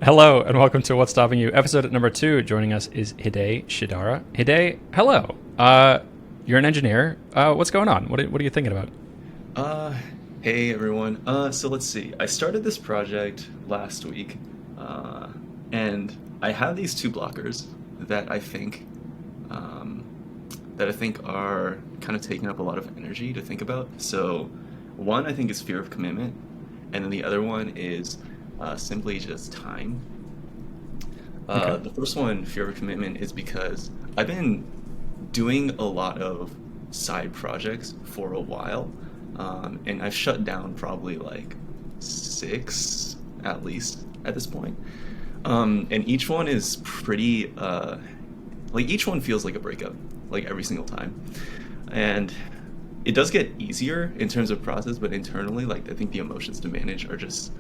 Hello and welcome to What's Stopping You, episode number 2. Joining us is Hide Shidara. Hide, hello. You're an engineer. What's going on? What are you thinking about? Uh, hey everyone. So let's see. I started this project last week, uh, and I have these two blockers that I think, um, are kind of taking up a lot of energy to think about. So, one I think is fear of commitment, and then the other one is simply just time. Okay. The first one, fear of commitment, is because I've been doing a lot of side projects for a while, and I've shut down probably like six at least at this point. And each one is pretty, like each one feels like a breakup, like every single time. And it does get easier in terms of process, but internally, like I think the emotions to manage are just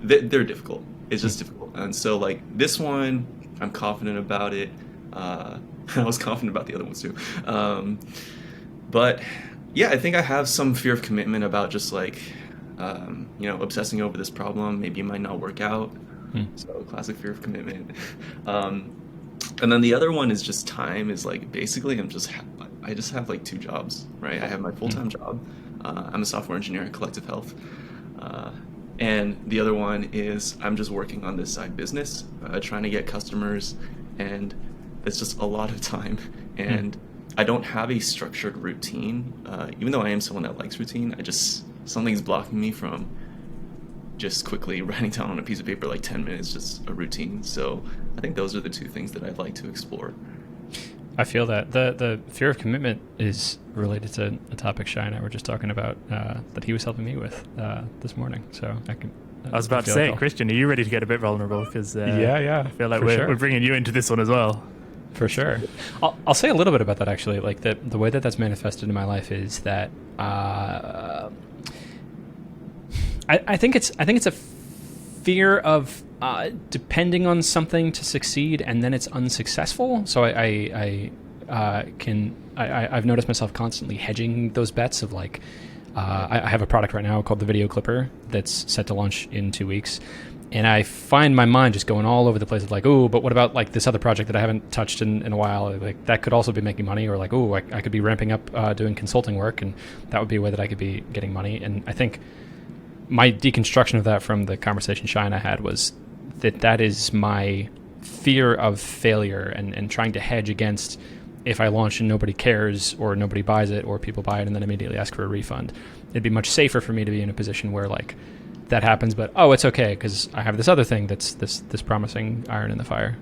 they're difficult. It's just difficult. And so like this one, I'm confident about it. Uh, I was confident about the other ones too. Um, but yeah, I think I have some fear of commitment about just like obsessing over this problem. Maybe it might not work out. Hmm. So classic fear of commitment. Um, and then the other one is just time. Is like basically I just have like two jobs, right? I have my full Hmm. time job. I'm a software engineer at Collective Health. Uh, and the other one is I'm just working on this side business, trying to get customers, and it's just a lot of time. Hmm. And I don't have a structured routine. Even though I am someone that likes routine, something's blocking me from just quickly writing down on a piece of paper like 10 minutes, just a routine. So I think those are the two things that I'd like to explore. I feel that the fear of commitment is related to a topic Shy and I were just talking about that he was helping me with this morning. So I can. I was I about to feel like say, Christian, are you ready to get a bit vulnerable? Because yeah, I feel like for we're sure. bringing you into this one as well. For sure. I'll say a little bit about that actually. Like the way that that's manifested in my life is that I think it's a fear of depending on something to succeed and then it's unsuccessful. So I've noticed myself constantly hedging those bets of like I have a product right now called the Video Clipper that's set to launch in 2 weeks. And I find my mind just going all over the place of like, oh, but what about like this other project that I haven't touched in a while? Like that could also be making money, or like, oh, I could be ramping up doing consulting work, and that would be a way that I could be getting money. And I think my deconstruction of that from the conversation Shy and I had was that is my fear of failure and trying to hedge against if I launch and nobody cares or nobody buys it or people buy it and then immediately ask for a refund. It'd be much safer for me to be in a position where like that happens, but oh, it's okay because I have this other thing that's this promising iron in the fire.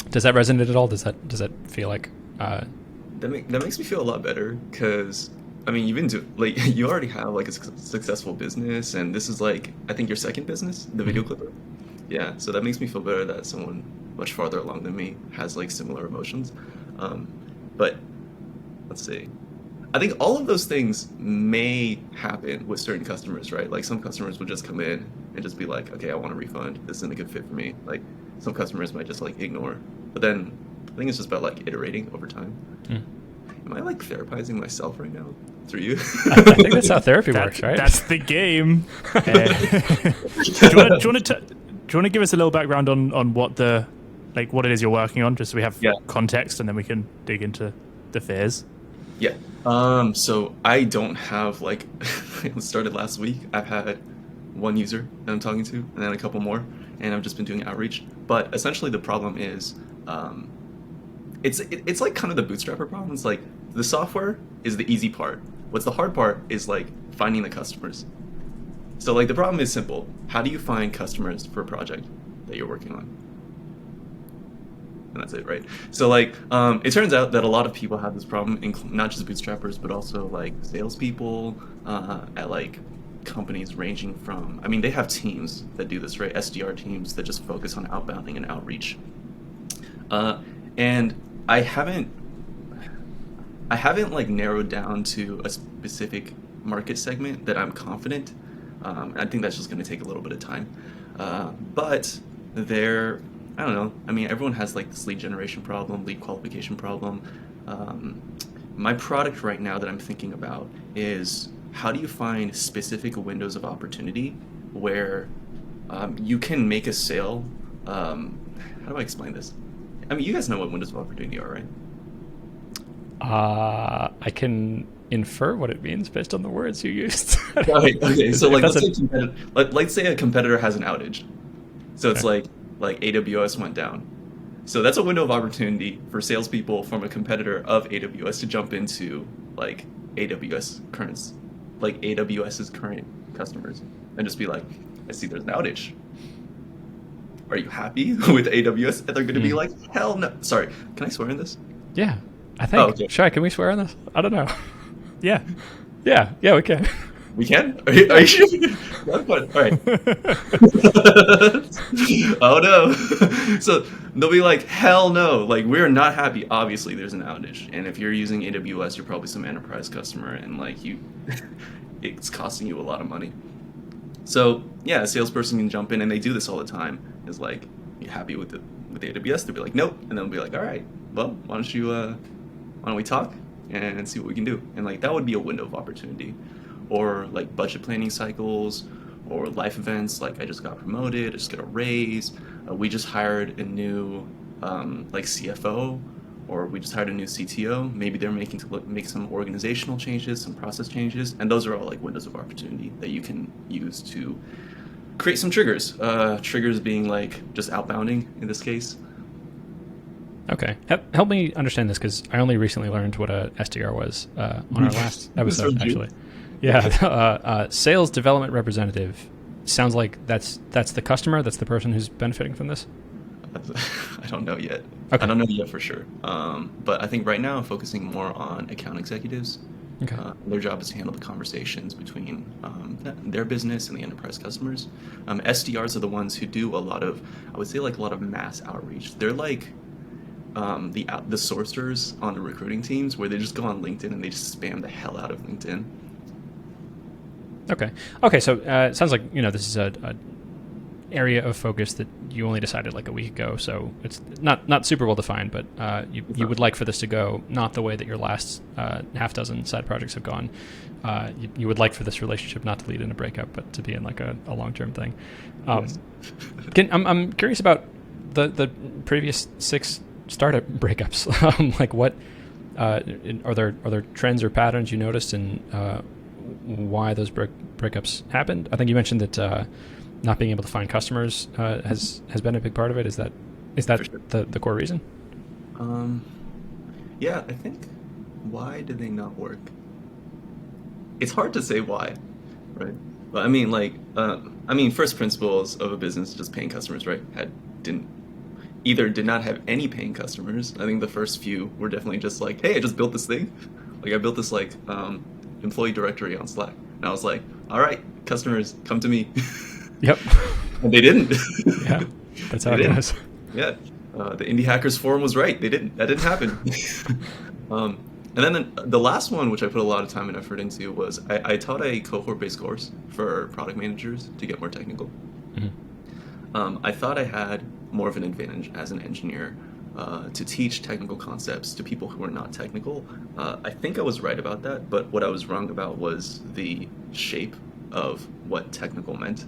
Does that resonate at all? Does that feel like That makes me feel a lot better because I mean, you've been to like you already have like a successful business, and this is like I think your second business, the video mhm. clipper. Yeah, so that makes me feel better that someone much farther along than me has like similar emotions. Um, but let's see. I think all of those things may happen with certain customers, right? Like some customers would just come in and just be like, "Okay, I want a refund. This isn't a good fit for me." Like some customers might just like ignore. But then I think it's just about like iterating over time. Mm. Am I like therapizing myself right now through you? I think that's how therapy works, right? That's the game. Do you want to give us a little background on what it is you're working on, just so we have Yeah. context, and then we can dig into the fears. Yeah. So I don't have like it started last week. I've had one user that I'm talking to, and then a couple more, and I've just been doing outreach. But essentially, the problem is, um, it's like kind of the bootstrapper problem. It's like the software is the easy part. What's the hard part is like finding the customers. So like the problem is simple. How do you find customers for a project that you're working on? And that's it, right? So like, it turns out that a lot of people have this problem, not just bootstrappers, but also like salespeople at like companies ranging from. I mean, they have teams that do this, right? SDR teams that just focus on outbounding and outreach. And I haven't, I haven't like narrowed down to a specific market segment that I'm confident. I think that's just going to take a little bit of time. But there, I don't know. I mean, everyone has like this lead generation problem, lead qualification problem. Um, my product right now that I'm thinking about is how do you find specific windows of opportunity where you can make a sale. How do I explain this? I mean, you guys know what windows of opportunity are, right? I can infer what it means based on the words you used. Okay. So If like, that's let's say a competitor has an outage. So it's Okay. like AWS went down. So that's a window of opportunity for salespeople from a competitor of AWS to jump into like AWS currents, like AWS's current customers, and just be like, I see there's an outage. Are you happy with AWS? And they're going to be Mm. like, hell no. Sorry, can I swear in this? Yeah, I Oh, think. okay. Shy, can we swear on this? I don't know. Yeah. Yeah, we can. We can? Are you sure? That's fine. All right. Oh no. So they'll be like, hell no. Like, we're not happy. Obviously, there's an outage. And if you're using AWS, you're probably some enterprise customer and like it's costing you a lot of money. So yeah, a salesperson can jump in and they do this all the time. Is like, you happy with AWS? They'll be like, nope. And then they'll be like, all right, well, why don't we talk and see what we can do? And like that would be a window of opportunity. Or like budget planning cycles or life events like I just got promoted, I just got a raise, we just hired a new like CFO, or we just hired a new CTO. Maybe they're make some organizational changes, some process changes, and those are all like windows of opportunity that you can use to create some triggers. Triggers being like just outbounding in this case. Okay, help me understand this because I only recently learned what a SDR was on our last episode, from you? actually. Yeah, sales development representative. Sounds like that's the customer. That's the person who's benefiting from this. I don't know yet. Okay. I don't know yet for sure. But I think right now I'm focusing more on account executives. Okay. Their job is to handle the conversations between their business and the enterprise customers. SDRs are the ones who do a lot of, I would say, like a lot of mass outreach. They're like the sourcers on the recruiting teams, where they just go on LinkedIn and they just spam the hell out of LinkedIn. Okay. So it sounds like this is a area of focus that you only decided like a week ago. So it's not super well defined, but you would like for this to go not the way that your last half dozen side projects have gone. You would like for this relationship not to lead in a breakup, but to be in like a long-term thing. Yes. I'm curious about the previous 6 startup breakups. Like what are there trends or patterns you noticed in why those breakups happened? I think you mentioned that not being able to find customers has been a big part of it. Is that For sure. the core reason? Yeah, I think why did they not work? It's hard to say why, right? But I mean, like, first principles of a business, just paying customers, right? Did not have any paying customers. I think the first few were definitely just like, hey, I just built this thing. Like I built this like employee directory on Slack, and I was like, all right, customers, come to me. Yep. And they didn't. Yeah, that's how They it didn't. goes. Yeah, the Indie Hackers Forum was right. They didn't. That didn't happen. And then the last one, which I put a lot of time and effort into, was I taught a cohort-based course for product managers to get more technical. Mm-hmm. I thought I had more of an advantage as an engineer to teach technical concepts to people who are not technical. I think I was right about that, but what I was wrong about was the shape of what technical meant.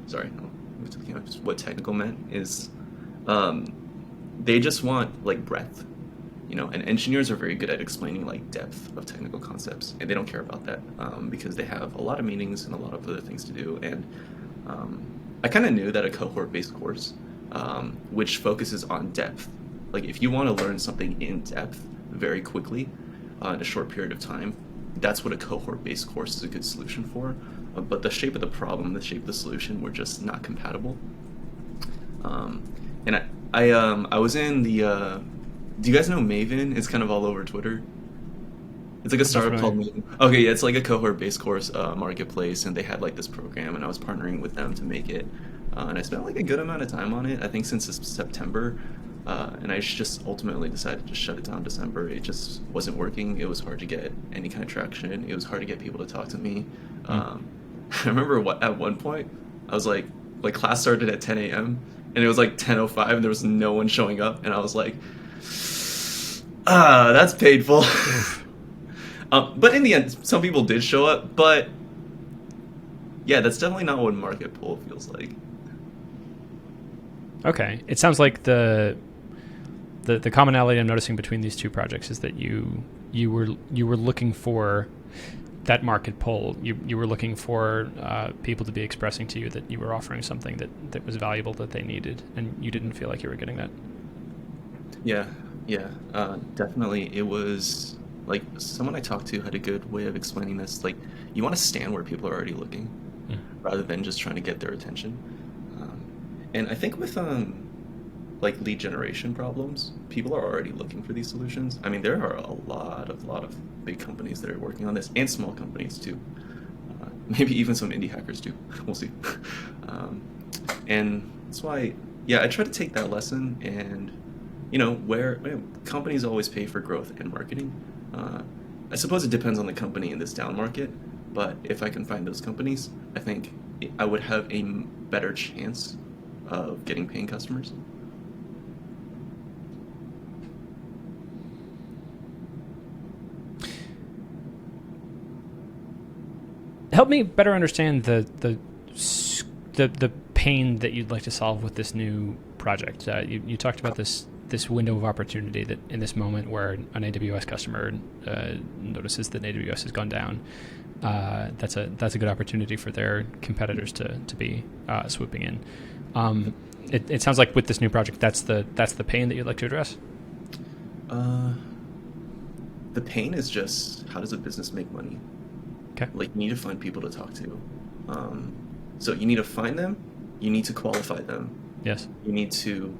Sorry, what technical meant is they just want like breadth, and engineers are very good at explaining like depth of technical concepts, and they don't care about that because they have a lot of meetings and a lot of other things to do. And I kind of knew that a cohort-based course, which focuses on depth, like if you want to learn something in depth very quickly in a short period of time, that's what a cohort-based course is a good solution for. But the shape of the problem, the shape of the solution were just not compatible. And I was in the. Do you guys know Maven? It's kind of all over Twitter. It's like a startup called Maven. Okay, yeah, it's like a cohort-based course marketplace, and they had like this program, and I was partnering with them to make it. And I spent like a good amount of time on it. I think since September. And I just ultimately decided to just shut it down in December. It just wasn't working. It was hard to get any kind of traction. It was hard to get people to talk to me. I remember at one point, I was like class started at 10 a.m. and it was like 10:05 and there was no one showing up. And I was like, that's painful. But in the end, some people did show up. But yeah, that's definitely not what market pull feels like. Okay. It sounds like the commonality I'm noticing between these two projects is that you were looking for that market pull. You were looking for people to be expressing to you that you were offering something that was valuable, that they needed, and you didn't feel like you were getting that. Yeah, definitely. It was like someone I talked to had a good way of explaining this. Like, you want to stand where people are already looking, rather than just trying to get their attention. And I think with like lead generation problems, people are already looking for these solutions. I mean, there are a lot of big companies that are working on this, and small companies too. Maybe even some indie hackers too. We'll see. And that's why, yeah, I try to take that lesson, and where companies always pay for growth and marketing. I suppose it depends on the company in this down market, but if I can find those companies, I think I would have a better chance of getting paying customers. Help me better understand the pain that you'd like to solve with this new project. You talked about this window of opportunity that in this moment where an AWS customer notices that AWS has gone down, that's a good opportunity for their competitors to be swooping in. It sounds like with this new project, that's the pain that you'd like to address. The pain is just, how does a business make money? Okay. Like, you need to find people to talk to. So you need to find them. You need to qualify them. Yes. You need to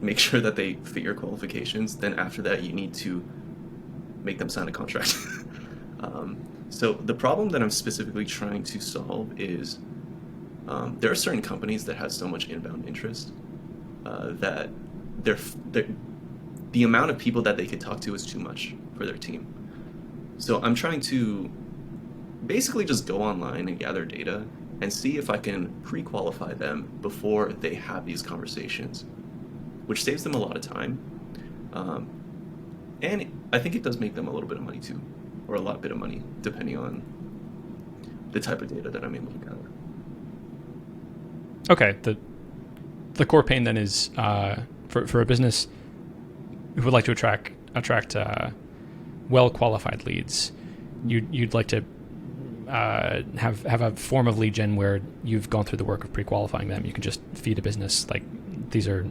make sure that they fit your qualifications. Then after that, you need to make them sign a contract. So the problem that I'm specifically trying to solve is there are certain companies that have so much inbound interest that the amount of people that they could talk to is too much for their team. So I'm trying to basically just go online and gather data and see if I can pre-qualify them before they have these conversations, which saves them a lot of time. And I think it does make them a little bit of money too, or a lot bit of money, depending on the type of data that I'm able to gather. Okay. The core pain then is for a business who would like to attract well qualified leads. You'd like to have a form of lead gen where you've gone through the work of pre-qualifying them. You can just feed a business like these are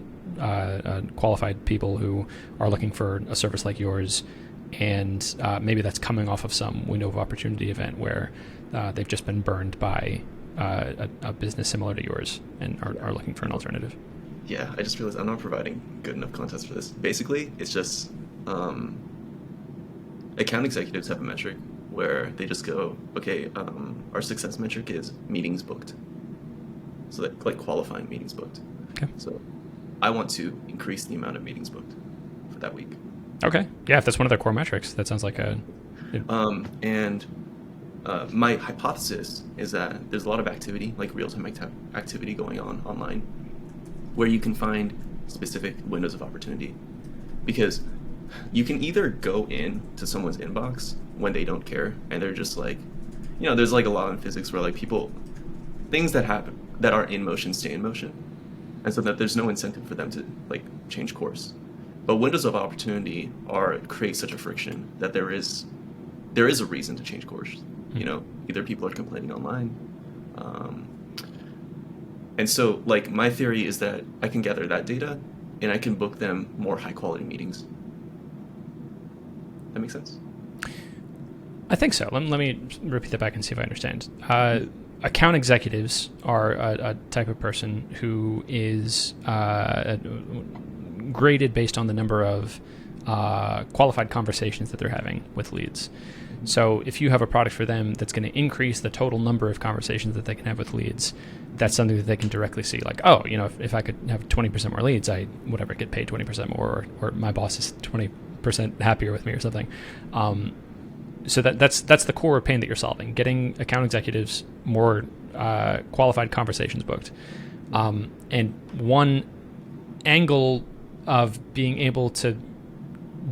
qualified people who are looking for a service like yours, and maybe that's coming off of some window of opportunity event where they've just been burned by a business similar to yours and are looking for an alternative. Yeah, I just realized I'm not providing good enough context for this. Basically, it's just account executives have a metric where they just go, okay, our success metric is meetings booked. So that, like, qualifying meetings booked. Okay. So I want to increase the amount of meetings booked for that week. Okay. Yeah, if that's one of their core metrics, that sounds like a... My hypothesis is that there's a lot of activity, like real-time activity going on online, where you can find specific windows of opportunity. Because you can either go in to someone's inbox when they don't care, and they're just like, there's like a law in physics where like things that happen that are in motion stay in motion, and so that there's no incentive for them to like change course. But windows of opportunity create such a friction that there is a reason to change course. Either people are complaining online, and so like my theory is that I can gather that data and I can book them more high quality meetings. That makes sense? I think so. Let me repeat that back and see if I understand. Account executives are a type of person who is graded based on the number of qualified conversations that they're having with leads. So if you have a product for them that's going to increase the total number of conversations that they can have with leads, that's something that they can directly see. Like, oh, if I could have 20% more leads, I get paid 20% more, or my boss is 20% happier with me or something. So that's the core pain that you're solving, getting account executives more qualified conversations booked. And one angle of being able to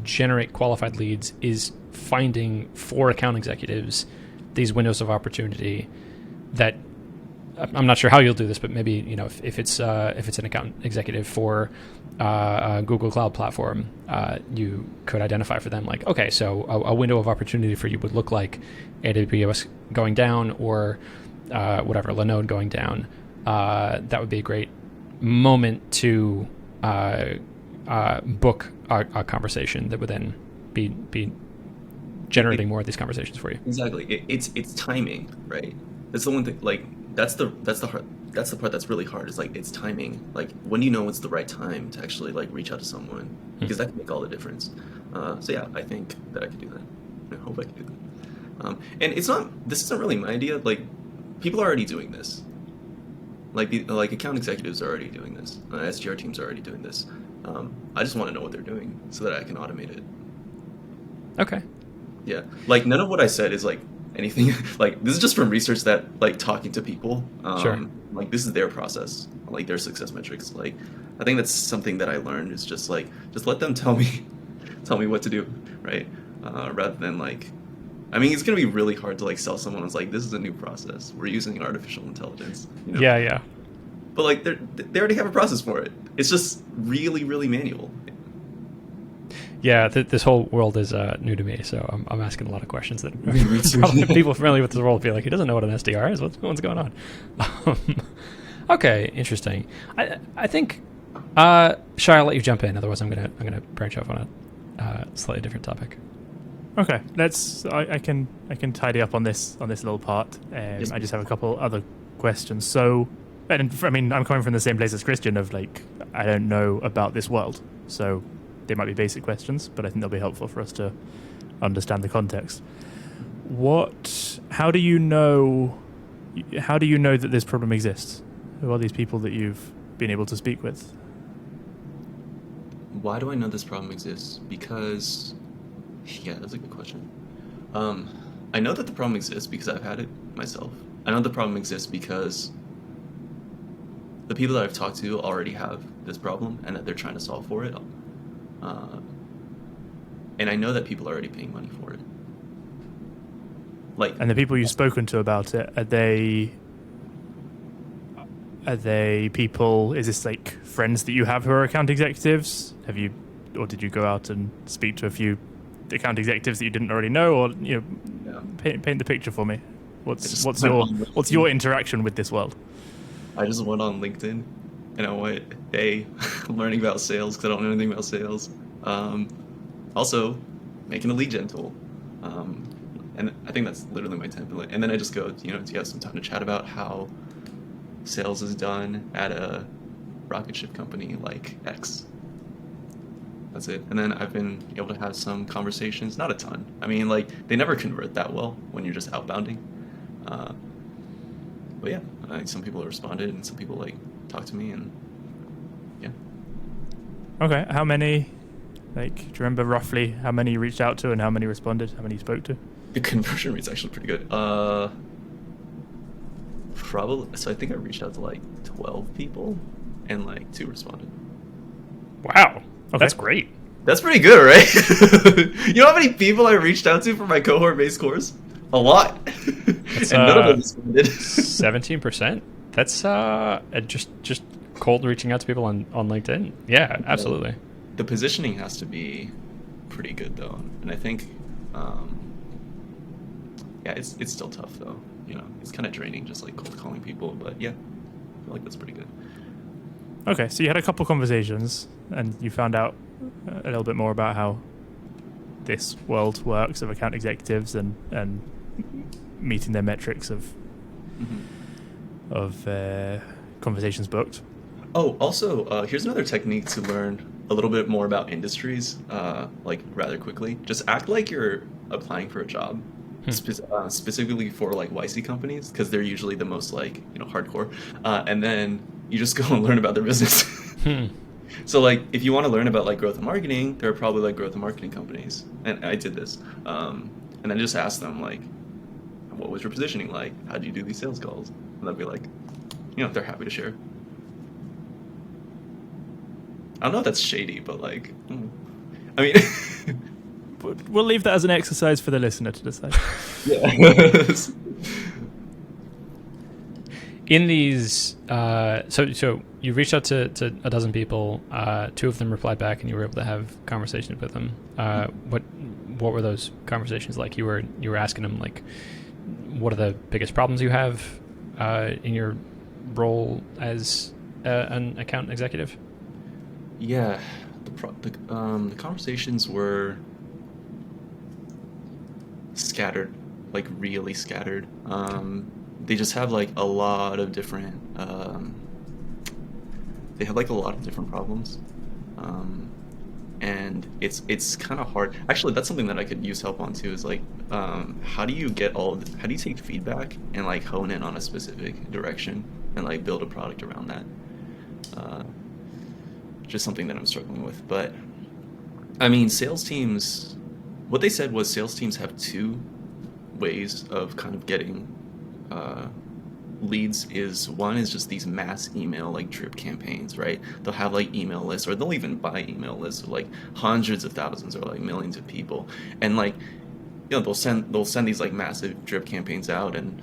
generate qualified leads is finding for account executives these windows of opportunity that I'm not sure how you'll do this, but maybe if it's an account executive for a Google Cloud platform, you could identify for them like, okay, so a window of opportunity for you would look like AWS going down or whatever, Linode going down. That would be a great moment to book a conversation that would then be generating more of these conversations for you. Exactly. It's timing, right? That's the one thing. Like that's the part that's really hard. Is like it's timing. Like when do you know it's the right time to actually like reach out to someone, because that can make all the difference. So yeah, I think that I could do that. I hope I can do that. And this isn't really my idea. Like people are already doing this. Like account executives are already doing this. SDR teams are already doing this. I just want to know what they're doing so that I can automate it. Okay. Yeah, like none of what I said is like anything. Like this is just from research that like talking to people. Sure. Like this is their process, like their success metrics. Like I think that's something that I learned is just let them tell me what to do, right? Rather than like, I mean, it's gonna be really hard to like sell someone who's like, this is a new process. We're using artificial intelligence. Yeah. But like they already have a process for it. It's just really, really manual. Yeah, this whole world is new to me, so I'm asking a lot of questions that probably people familiar with this world feel like he doesn't know what an SDR is. What's going on? Okay, interesting. I think Shai, I'll let you jump in. Otherwise, I'm gonna branch off on a slightly different topic. Okay, I can tidy up on this little part. I just have a couple other questions. So, I mean, I'm coming from the same place as Christian of like I don't know about this world, so they might be basic questions, but I think they'll be helpful for us to understand the context. How do you know that this problem exists? Who are these people that you've been able to speak with? Why do I know this problem exists? Because, yeah, that's a good question. I know that the problem exists because I've had it myself. I know the problem exists because the people that I've talked to already have this problem and that they're trying to solve for it. And I know that people are already paying money for it. Like, and the people you've spoken to about it, are they people? Is this like friends that you have who are account executives? Or did you go out and speak to a few account executives that you didn't already know, or paint the picture for me? What's your interaction with this world? I just went on LinkedIn and I went, hey, I'm learning about sales because I don't know anything about sales. Also, making a lead gen tool. And I think that's literally my template. And then I just go, do you have some time to chat about how sales is done at a rocket ship company like X? That's it. And then I've been able to have some conversations, not a ton. I mean, like, they never convert that well when you're just outbounding. But yeah, some people responded and some people like talked to me, and yeah. Okay, how many? Like, do you remember roughly how many you reached out to and how many responded? How many you spoke to? The conversion rate's actually pretty good. Probably. So I think I reached out to like 12 people, and like 2 responded. Wow, okay. That's great. That's pretty good, right? You know how many people I reached out to for my cohort-based course? A lot. That's, and none of them responded. 17%. That's just cold reaching out to people on LinkedIn. Yeah, absolutely. The positioning has to be pretty good though, and I think, yeah, it's still tough though. It's kind of draining just like cold calling people, but yeah, I feel like that's pretty good. Okay, so you had a couple conversations and you found out a little bit more about how this world works of account executives and meeting their metrics of conversations booked. Oh, also, here's another technique to learn a little bit more about industries, like rather quickly. Just act like you're applying for a job, specifically for like YC companies, because they're usually the most like hardcore. And then you just go and learn about their business. So like if you want to learn about like growth and marketing, there are probably like growth and marketing companies, and I did this. And then just ask them like, what was your positioning like? How do you do these sales calls? And they'll be like, they're happy to share. I don't know if that's shady, but like, I mean, we'll leave that as an exercise for the listener to decide. Yeah. in these, so you reached out to a dozen people. 2 of them replied back, and you were able to have conversations with them. What were those conversations like? You were asking them like, what are the biggest problems you have in your role as an account executive? Yeah, the conversations were scattered, like really scattered. They just have like a lot of different. They have like a lot of different problems, and it's kind of hard. Actually, that's something that I could use help on too. Is like, how do you how do you take feedback and like hone in on a specific direction and like build a product around that? Just something that I'm struggling with. But I mean, sales teams, what they said was sales teams have 2 ways of kind of getting leads. One is just these mass email like drip campaigns, right? They'll have like email lists, or they'll even buy email lists of like hundreds of thousands or like millions of people, and like, you know, they'll send these like massive drip campaigns out, and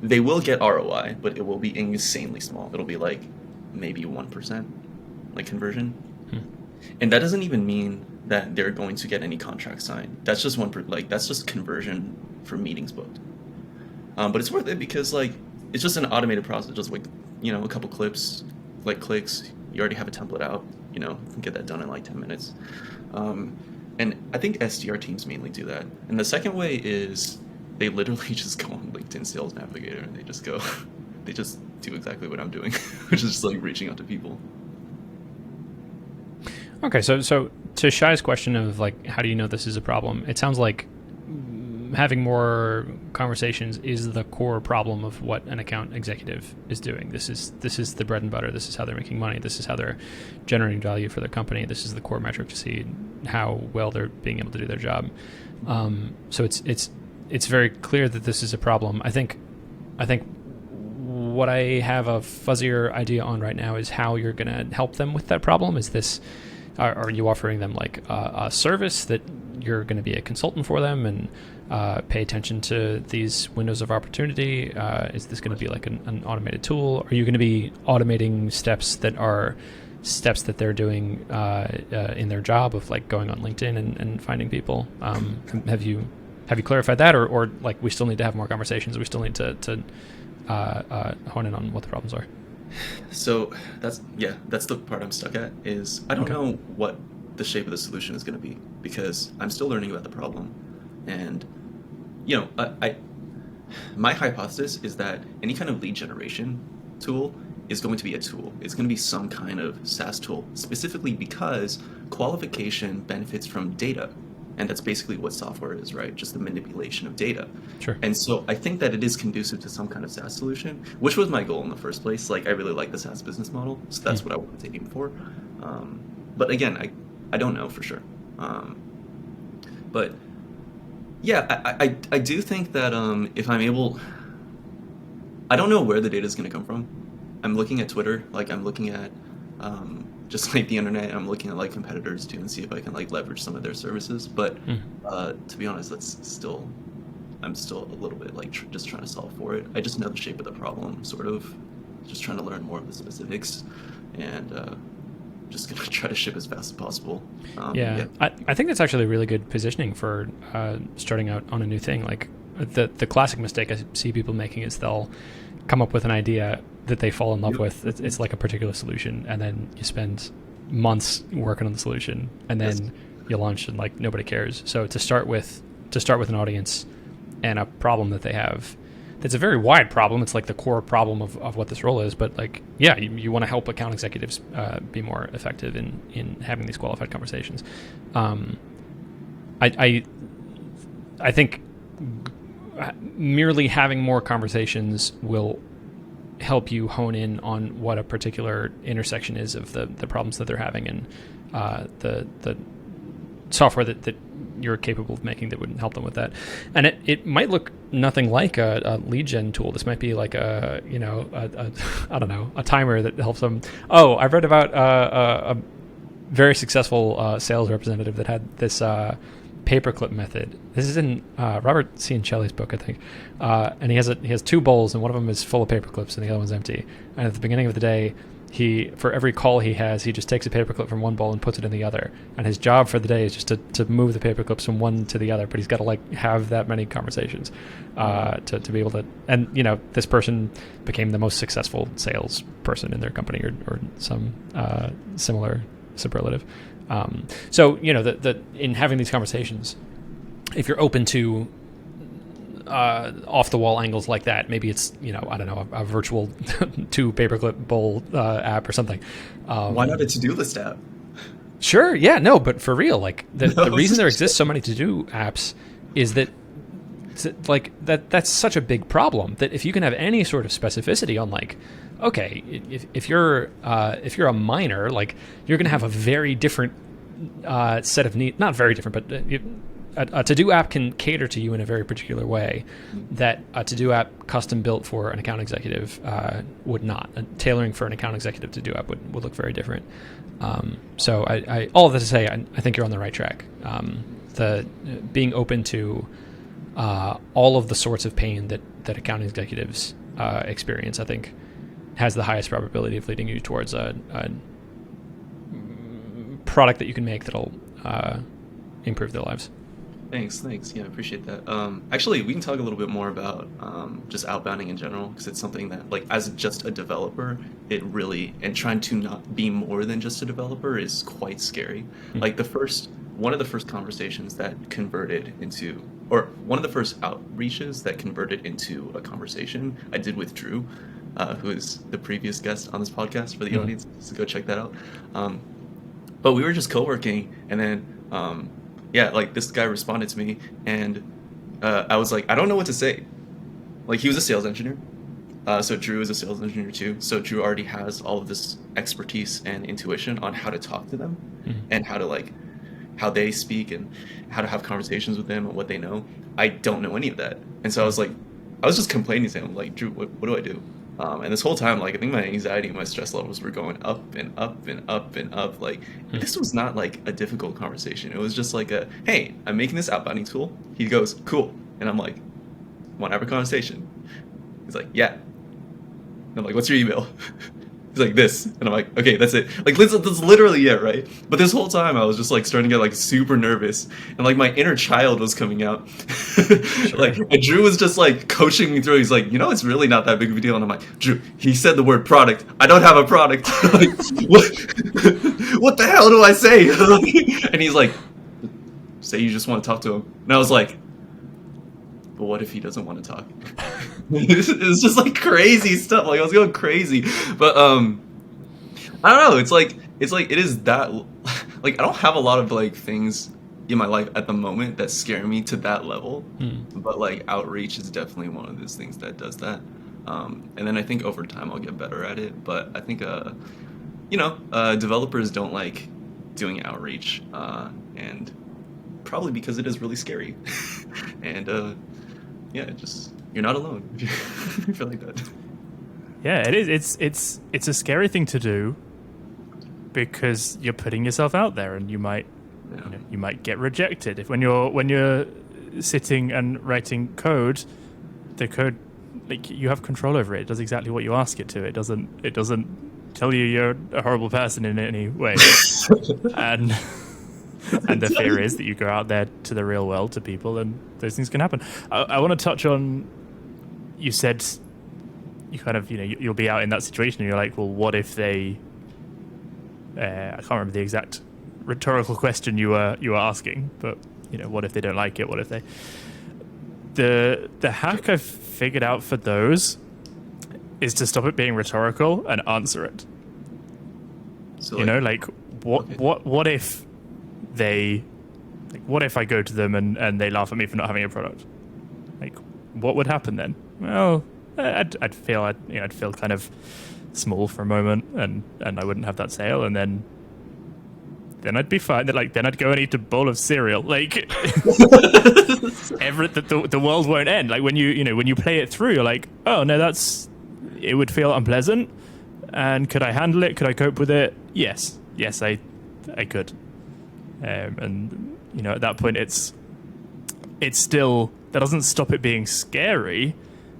they will get ROI, but it will be insanely small. It'll be like maybe 1% like conversion. And that doesn't even mean that they're going to get any contract signed. That's just that's just conversion for meetings booked. But it's worth it because like it's just an automated process. Just like, you know, a couple clicks. You already have a template out. You know, you can get that done in like 10 minutes. And I think SDR teams mainly do that. And the second way is they literally just go on LinkedIn Sales Navigator and they just do exactly what I'm doing, which is just like reaching out to people. Okay, so to Shai's question of like, how do you know this is a problem? It sounds like having more conversations is the core problem of what an account executive is doing. This is the bread and butter. This is how they're making money. This is how they're generating value for their company. This is the core metric to see how well they're being able to do their job. So it's very clear that this is a problem. I think what I have a fuzzier idea on right now is how you're going to help them with that problem. Are you offering them like a service that you're going to be a consultant for them and pay attention to these windows of opportunity? Is this going to be like an automated tool? Are you going to be automating steps that they're doing in their job of like going on LinkedIn and finding people? Have you clarified that, or like we still need to have more conversations? We still need to hone in on what the problems are. So that's the part I'm stuck at. Is I don't know what the shape of the solution is going to be because I'm still learning about the problem, and you know, my hypothesis is that any kind of lead generation tool is going to be a tool. It's going to be some kind of SaaS tool, specifically because qualification benefits from data. And that's basically what software is, right? Just the manipulation of data. Sure. And so I think that it is conducive to some kind of SaaS solution, which was my goal in the first place. Like, I really like the SaaS business model, so that's what I wanted to aim for. But again, I don't know for sure. But yeah, I do think that if I'm able, I don't know where the data is going to come from. I'm looking at Twitter, like I'm looking at just like the internet. I'm looking at like competitors too and see if I can like leverage some of their services. But to be honest, I'm still a little bit like just trying to solve for it. I just know the shape of the problem, sort of. Just trying to learn more of the specifics, and just gonna try to ship as fast as possible. I think that's actually really good positioning for starting out on a new thing. Like the classic mistake I see people making is they'll come up with an idea that they fall in love with. It's like a particular solution, and then you spend months working on the solution, and then you launch and like nobody cares. So to start with an audience and a problem that they have, that's a very wide problem. It's like the core problem of what this role is. But like, yeah, you want to help account executives be more effective in having these qualified conversations. I think merely having more conversations will help you hone in on what a particular intersection is of the problems that they're having, and the software that you're capable of making that would help them with that. And it might look nothing like a lead gen tool. This might be like a I don't know, a timer that helps them. Oh, I've read about a very successful sales representative that had this paperclip method. This is in Robert Ciancielli's book, I think. And he has 2 bowls, and one of them is full of paperclips, and the other one's empty. And at the beginning of the day, for every call he has, he just takes a paperclip from one bowl and puts it in the other. And his job for the day is just to move the paperclips from one to the other. But he's got to like have that many conversations to be able to. And this person became the most successful salesperson in their company, or some similar superlative. So in having these conversations, if you're open to off the wall angles like that, maybe it's I don't know, a virtual 2 paperclip bowl app or something. Why not a to-do list app? Sure, yeah, no, but for real, like the reason there exists so many to-do apps is that that's such a big problem, that if you can have any sort of specificity on, like, okay, if you're a miner, like, you're going to have a very different set of needs, not very different, but a to-do app can cater to you in a very particular way that a to-do app custom built for an account executive would not. Tailoring for an account executive to-do app would look very different. So I all of that to say, I think you're on the right track. The being open to all of the sorts of pain that account executives experience, I think, has the highest probability of leading you towards a product that you can make that'll improve their lives. Thanks. Yeah, I appreciate that. Actually, we can talk a little bit more about just outbounding in general, because it's something that, like, as just a developer, it really, and trying to not be more than just a developer is quite scary. Mm-hmm. Like one of the first conversations that converted into, or one of the first outreaches that converted into a conversation I did with Drew, who is the previous guest on this podcast for the mm-hmm. audience, so go check that out. But we were just co-working, and then like, this guy responded to me, and I was like, I don't know what to say. Like, he was a sales engineer, so Drew is a sales engineer too. So Drew already has all of this expertise and intuition on how to talk to them, mm-hmm. and how they speak and how to have conversations with them and what they know. I don't know any of that, and so I was just complaining to him, like, Drew, what do I do? And this whole time, like, I think my anxiety and my stress levels were going up and up and up and up. Like, this was not, like, a difficult conversation. It was just like hey, I'm making this outbounding tool. He goes, cool. And I'm like, want to have a conversation? He's like, yeah. And I'm like, what's your email? He's like, this. And I'm like, okay, that's it. Like, that's literally it, right? But this whole time, I was just, like, starting to get, like, super nervous. And, like, my inner child was coming out. Sure. Like, and Drew was just, like, coaching me through. He's like, it's really not that big of a deal. And I'm like, Drew, he said the word product. I don't have a product. Like, what the hell do I say? And he's like, say you just want to talk to him. And I was like, but what if he doesn't want to talk? It was just, like, crazy stuff. Like, I was going crazy. But I don't know. It's like it is that, like, I don't have a lot of, like, things in my life at the moment that scare me to that level. But, like, outreach is definitely one of those things that does that. And then I think over time I'll get better at it. But I think developers don't like doing outreach, and probably because it is really scary. And you're not alone if you feel like that. Yeah, it is. It's a scary thing to do, because you're putting yourself out there, and you might get rejected. If when you're sitting and writing code, the code, like, you have control over it. It does exactly what you ask it to. It doesn't tell you you're a horrible person in any way. and the fear is that you go out there to the real world, to people, and those things can happen. I want to touch on, you said you kind of, you'll be out in that situation and you're like, well, what if they, I can't remember the exact rhetorical question you were asking, but, what if they don't like it? What if they... The hack I've figured out for those is to stop it being rhetorical and answer it. So, what if they, like, what if I go to them and they laugh at me for not having a product? Like, what would happen then? Well, I'd feel kind of small for a moment, and I wouldn't have that sale, and then I'd be fine. Then I'd go and eat a bowl of cereal. Like, the world won't end. Like, when you play it through, you're like, oh no, it would feel unpleasant. And could I handle it? Could I cope with it? Yes, I could. And at that point, it's still, that doesn't stop it being scary,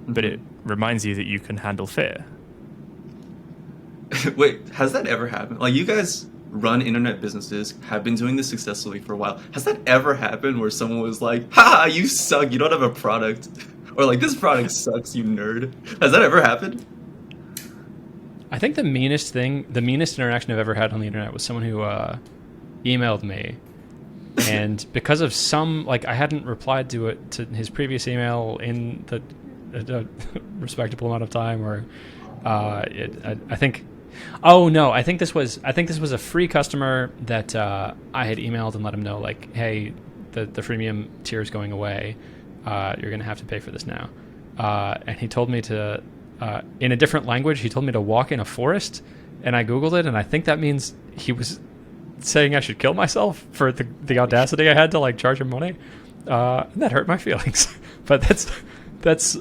but it reminds you that you can handle fear. Wait, has that ever happened? Like, you guys run internet businesses, have been doing this successfully for a while. Has that ever happened where someone was like, "Ha, you suck, you don't have a product," or like, "This product sucks, you nerd"? Has that ever happened? I think the meanest interaction I've ever had on the internet was someone who emailed me, and because of some, like, I hadn't replied to his previous email in a respectable amount of time, or I think. Oh no! I think this was a free customer that I had emailed and let him know, like, hey, the freemium tier is going away. You're going to have to pay for this now. And he told me to, in a different language, he told me to walk in a forest, and I Googled it, and I think that means he was saying I should kill myself for the audacity I had to, like, charge him money. That hurt my feelings, but that's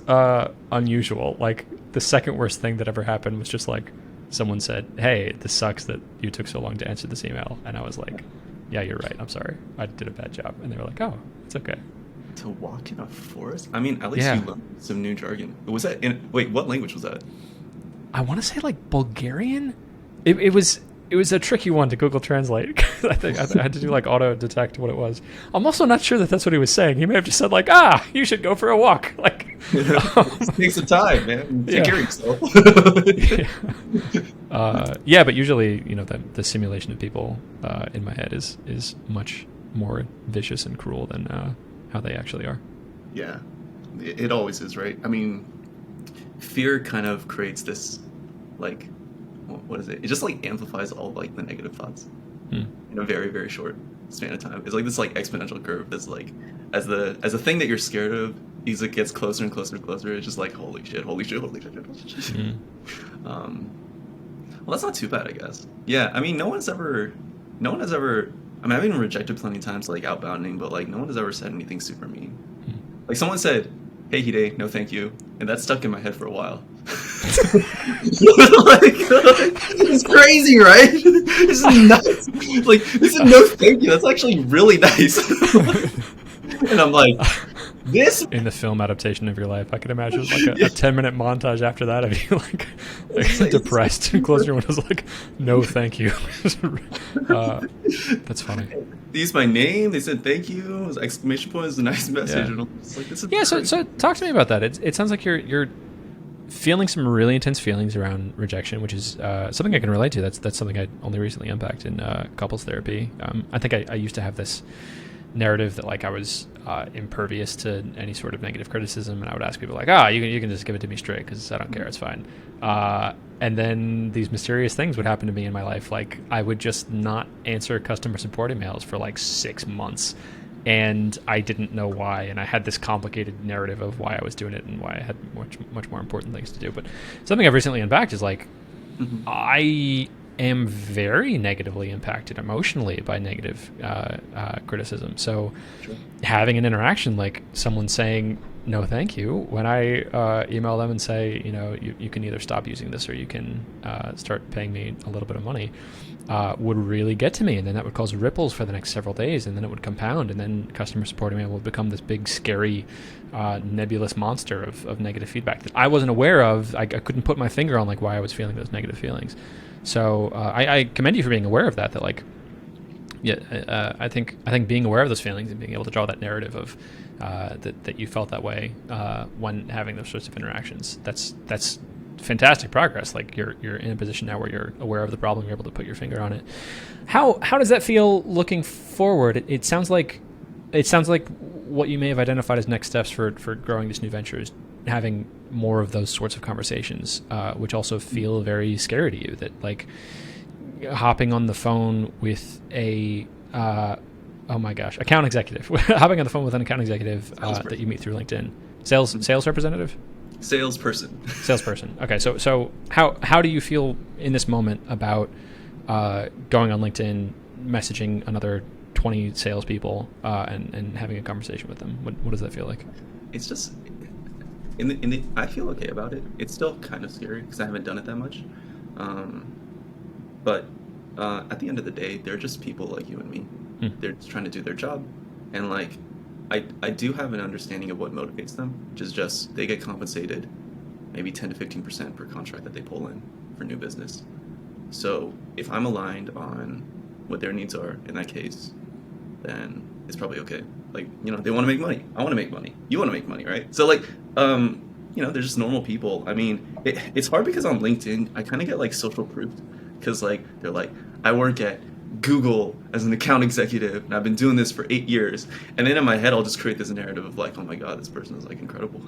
unusual. Like, the second worst thing that ever happened was just like, someone said, "Hey, this sucks that you took so long to answer this email," and I was like, "Yeah, you're right. I'm sorry. I did a bad job." And they were like, "Oh, it's okay." To walk in a forest? I mean, at least Yeah. you learned some new jargon. Was that wait, what language was that? I want to say, like, Bulgarian. It was a tricky one to Google Translate. I think I had to do, like, auto detect what it was. I'm also not sure that that's what he was saying. He may have just said, like, you should go for a walk. Like, Take some time, man. Take care of yourself. yeah, but usually, the simulation of people in my head is much more vicious and cruel than how they actually are. Yeah, it always is, right? I mean, fear kind of creates this, like, what is it? It just, like, amplifies all, like, the negative thoughts in a very, very short span of time. It's like this, like, exponential curve that's, like, as the thing that you're scared of, as it gets closer and closer and closer, it's just like, holy shit, holy shit, holy shit, holy shit. Well, that's not too bad, I guess. Yeah, I mean, no one has ever, I mean, I've been rejected plenty of times, like, outbounding, but, like, no one has ever said anything super mean. Like, someone said, "Hey, Hide, no thank you," and that stuck in my head for a while. Like, it's crazy, right? This is nuts. Like, this is no thank you. That's actually really nice. And I'm like, this In the film adaptation of your life, I could imagine, like, a 10-minute montage after that of you, like depressed and close your windows, like, "No, thank you." That's funny. They used my name. They said thank you. It was exclamation point. It was a nice message. Yeah. And I'm just like, this is Yeah, crazy. so talk to me about that. It sounds like you're feeling some really intense feelings around rejection, which is something I can relate to. That's something I only recently unpacked in couples therapy. I think I used to have this narrative that, like, I was impervious to any sort of negative criticism, and I would ask people, like, you can just give it to me straight because I don't care, it's fine. And then these mysterious things would happen to me in my life. Like, I would just not answer customer support emails for, like, 6 months, and I didn't know why, and I had this complicated narrative of why I was doing it and why I had much more important things to do. But something I've recently unpacked is, like, I am very negatively impacted emotionally by negative criticism. So having an interaction, like someone saying no thank you, when I email them and say, you can either stop using this or you can start paying me a little bit of money, would really get to me, and then that would cause ripples for the next several days, and then it would compound, and then customer support email would become this big, scary, nebulous monster of negative feedback that I wasn't aware of. I couldn't put my finger on, like, why I was feeling those negative feelings. So I commend you for being aware of that. That, like, I think being aware of those feelings and being able to draw that narrative of that you felt that way when having those sorts of interactions. That's fantastic progress. Like, you're in a position now where you're aware of the problem, you're able to put your finger on it. How does that feel looking forward? It sounds like what you may have identified as next steps for growing this new venture is having more of those sorts of conversations, which also feel very scary to you. That, like, hopping on the phone with a account executive, hopping on the phone with an account executive that you meet through LinkedIn, sales representative. Salesperson. Okay, so how do you feel in this moment about going on LinkedIn, messaging another 20 salespeople, and having a conversation with them? What does that feel like? It's just I feel okay about it. It's still kind of scary because I haven't done it that much. But at the end of the day, they're just people like you and me. They're just trying to do their job, and like I do have an understanding of what motivates them, which is just they get compensated maybe 10 to 15% per contract that they pull in for new business. So if I'm aligned on what their needs are in that case, then it's probably okay. Like, you know, they want to make money. I want to make money. You want to make money, right? So like, you know, they're just normal people. I mean, it's hard because on LinkedIn, I kind of get like social proof because like they're like, I work at Google as an account executive and I've been doing this for 8 years, and then in my head I'll just create this narrative of like, oh my god, this person is like incredible.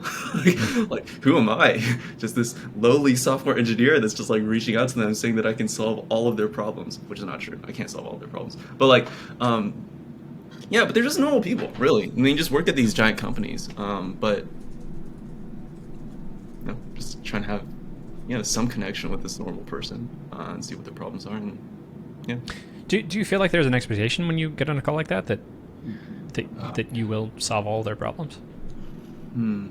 Like who am I? Just this lowly software engineer that's just like reaching out to them saying that I can solve all of their problems, which is not true. I can't solve all of their problems, but like yeah, but they're just normal people, really. I mean, just work at these giant companies, but you know, just trying to have, you know, some connection with this normal person and see what their problems are, and yeah. Do you feel like there's an expectation when you get on a call like that that you will solve all their problems? Well,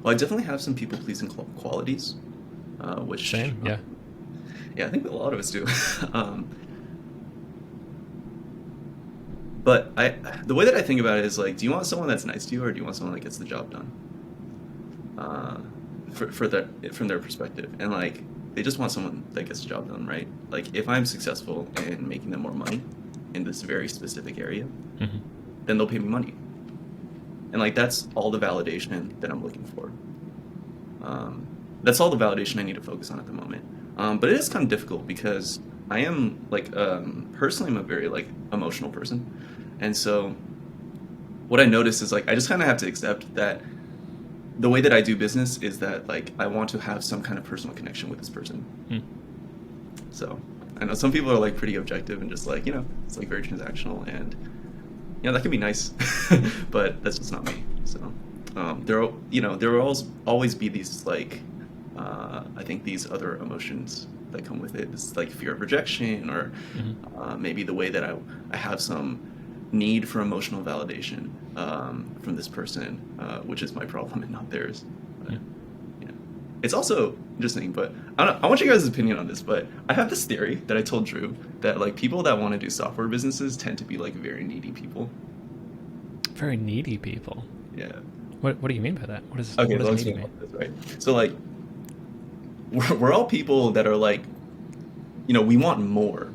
I definitely have some people pleasing qualities, which Same, yeah. Yeah, I think a lot of us do. But the way that I think about it is like, do you want someone that's nice to you, or do you want someone that gets the job done? From their perspective, and like they just want someone that gets the job done, right? Like if I'm successful in making them more money in this very specific area, then they'll pay me money, and like that's all the validation that I'm looking for. That's all the validation I need to focus on at the moment. But it is kind of difficult because I am like personally I'm a very like emotional person, and so what I notice is like I just kind of have to accept that the way that I do business is that like I want to have some kind of personal connection with this person. So I know some people are like pretty objective and just like, you know, it's like very transactional, and you know that can be nice, but that's just not me. So there will always be these like I think these other emotions that come with it. It's like fear of rejection, or maybe the way that I have some need for emotional validation from this person, which is my problem and not theirs. But, yeah. It's also interesting, but I want you guys' opinion on this, but I have this theory that I told Drew that like people that want to do software businesses tend to be like very needy people. Very needy people? Yeah. What do you mean by that? What does needy mean? This, right? So like we're all people that are like, you know, we want more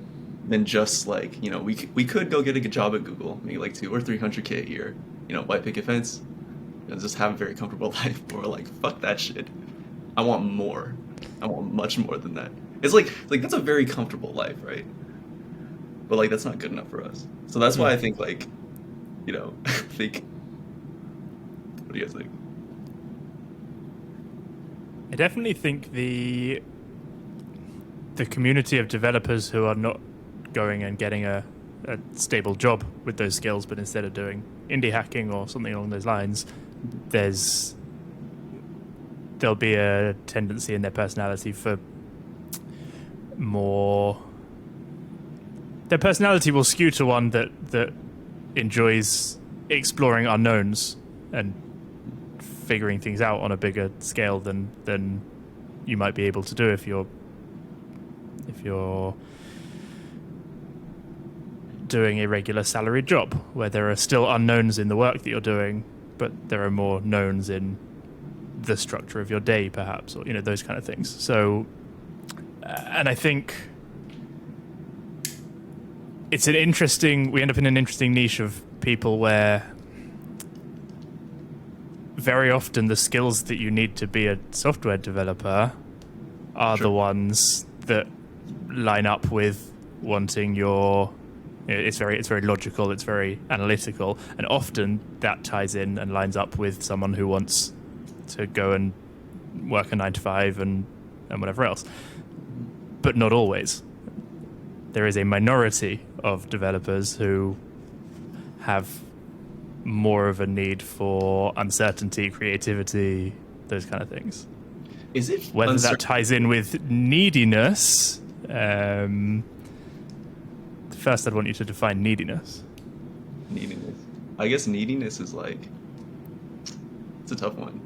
than just like, you know, we could go get a good job at Google, maybe like 200 or 300K a year, you know, white picket fence, and just have a very comfortable life. But we're like, fuck that shit. I want more. I want much more than that. It's like that's a very comfortable life, right? But like that's not good enough for us. So that's why I think like, you know, think. What do you guys think? I definitely think the community of developers who are not going and getting a stable job with those skills, but instead of doing indie hacking or something along those lines, there'll be a tendency in their personality for more. Their personality will skew to one that enjoys exploring unknowns and figuring things out on a bigger scale than you might be able to do if you're doing a regular salaried job, where there are still unknowns in the work that you're doing, but there are more knowns in the structure of your day, perhaps, or, you know, those kind of things. So, and I think we end up in an interesting niche of people where very often the skills that you need to be a software developer are the ones that line up with wanting your. It's very logical. It's very analytical, and often that ties in and lines up with someone who wants to go and work a 9 to 5 and whatever else. But not always. There is a minority of developers who have more of a need for uncertainty, creativity, those kind of things. Is it whether that ties in with neediness? First, I'd want you to define neediness. Neediness. I guess neediness is like, it's a tough one.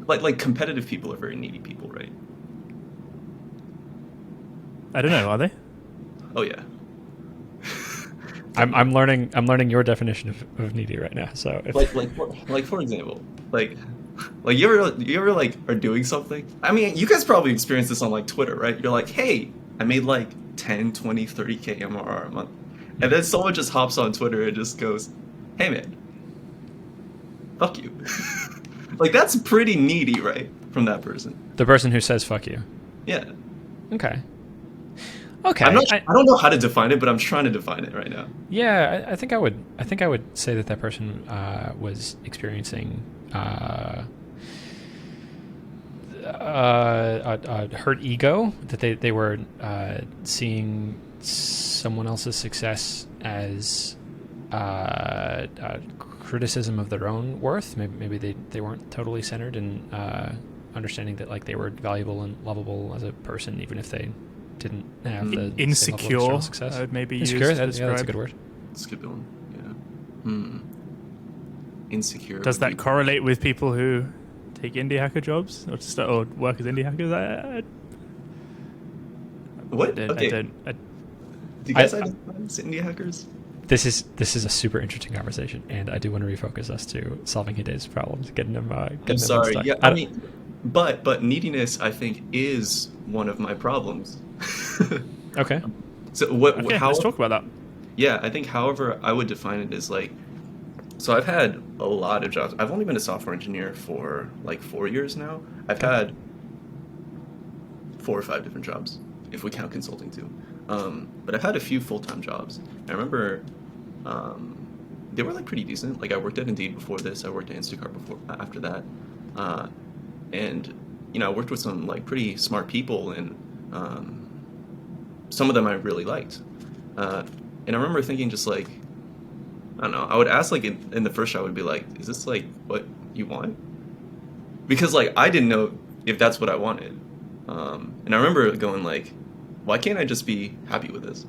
Like competitive people are very needy people, right? I don't know. Are they? Oh yeah. I'm learning your definition of needy right now. So if, like for example, like you ever like are doing something. I mean, you guys probably experience this on like Twitter, right? You're like, hey, I made like 10, 20, 30K MRR a month, and then someone just hops on Twitter and just goes, hey man, fuck you. Like that's pretty needy, right? From that person. the person who says fuck you. Yeah. Okay. Okay. I don't know how to define it, but I'm trying to define it right now. Yeah, I think I would say that person was experiencing a hurt ego, that they were seeing someone else's success as criticism of their own worth. Maybe they weren't totally centered in understanding that like they were valuable and lovable as a person, even if they didn't have the insecure same level of external success. I would maybe Insecure, use to yeah, that's a describe. good word. It's a good one. Yeah. Insecure. Does that correlate with people who take indie hacker jobs or work as indie hackers? What? Do you guys identify as indie hackers? This is a super interesting conversation, and I do want to refocus us to solving Hide's problems, getting them. I'm sorry. Yeah, I mean, but neediness, I think, is one of my problems. Okay. So what? Okay, how? let's talk about that. Yeah, I think, however, I would define it as like. So I've had a lot of jobs. I've only been a software engineer for like 4 years now. I've had 4 or 5 different jobs, if we count consulting too. But I've had a few full-time jobs. I remember they were like pretty decent. Like I worked at Indeed before this. I worked at Instacart after that. And you know, I worked with some like pretty smart people, and some of them I really liked. And I remember thinking just like, I don't know, I would ask like in the first shot, I would be like, is this like what you want? Because like I didn't know if that's what I wanted. And I remember going like, why can't I just be happy with this?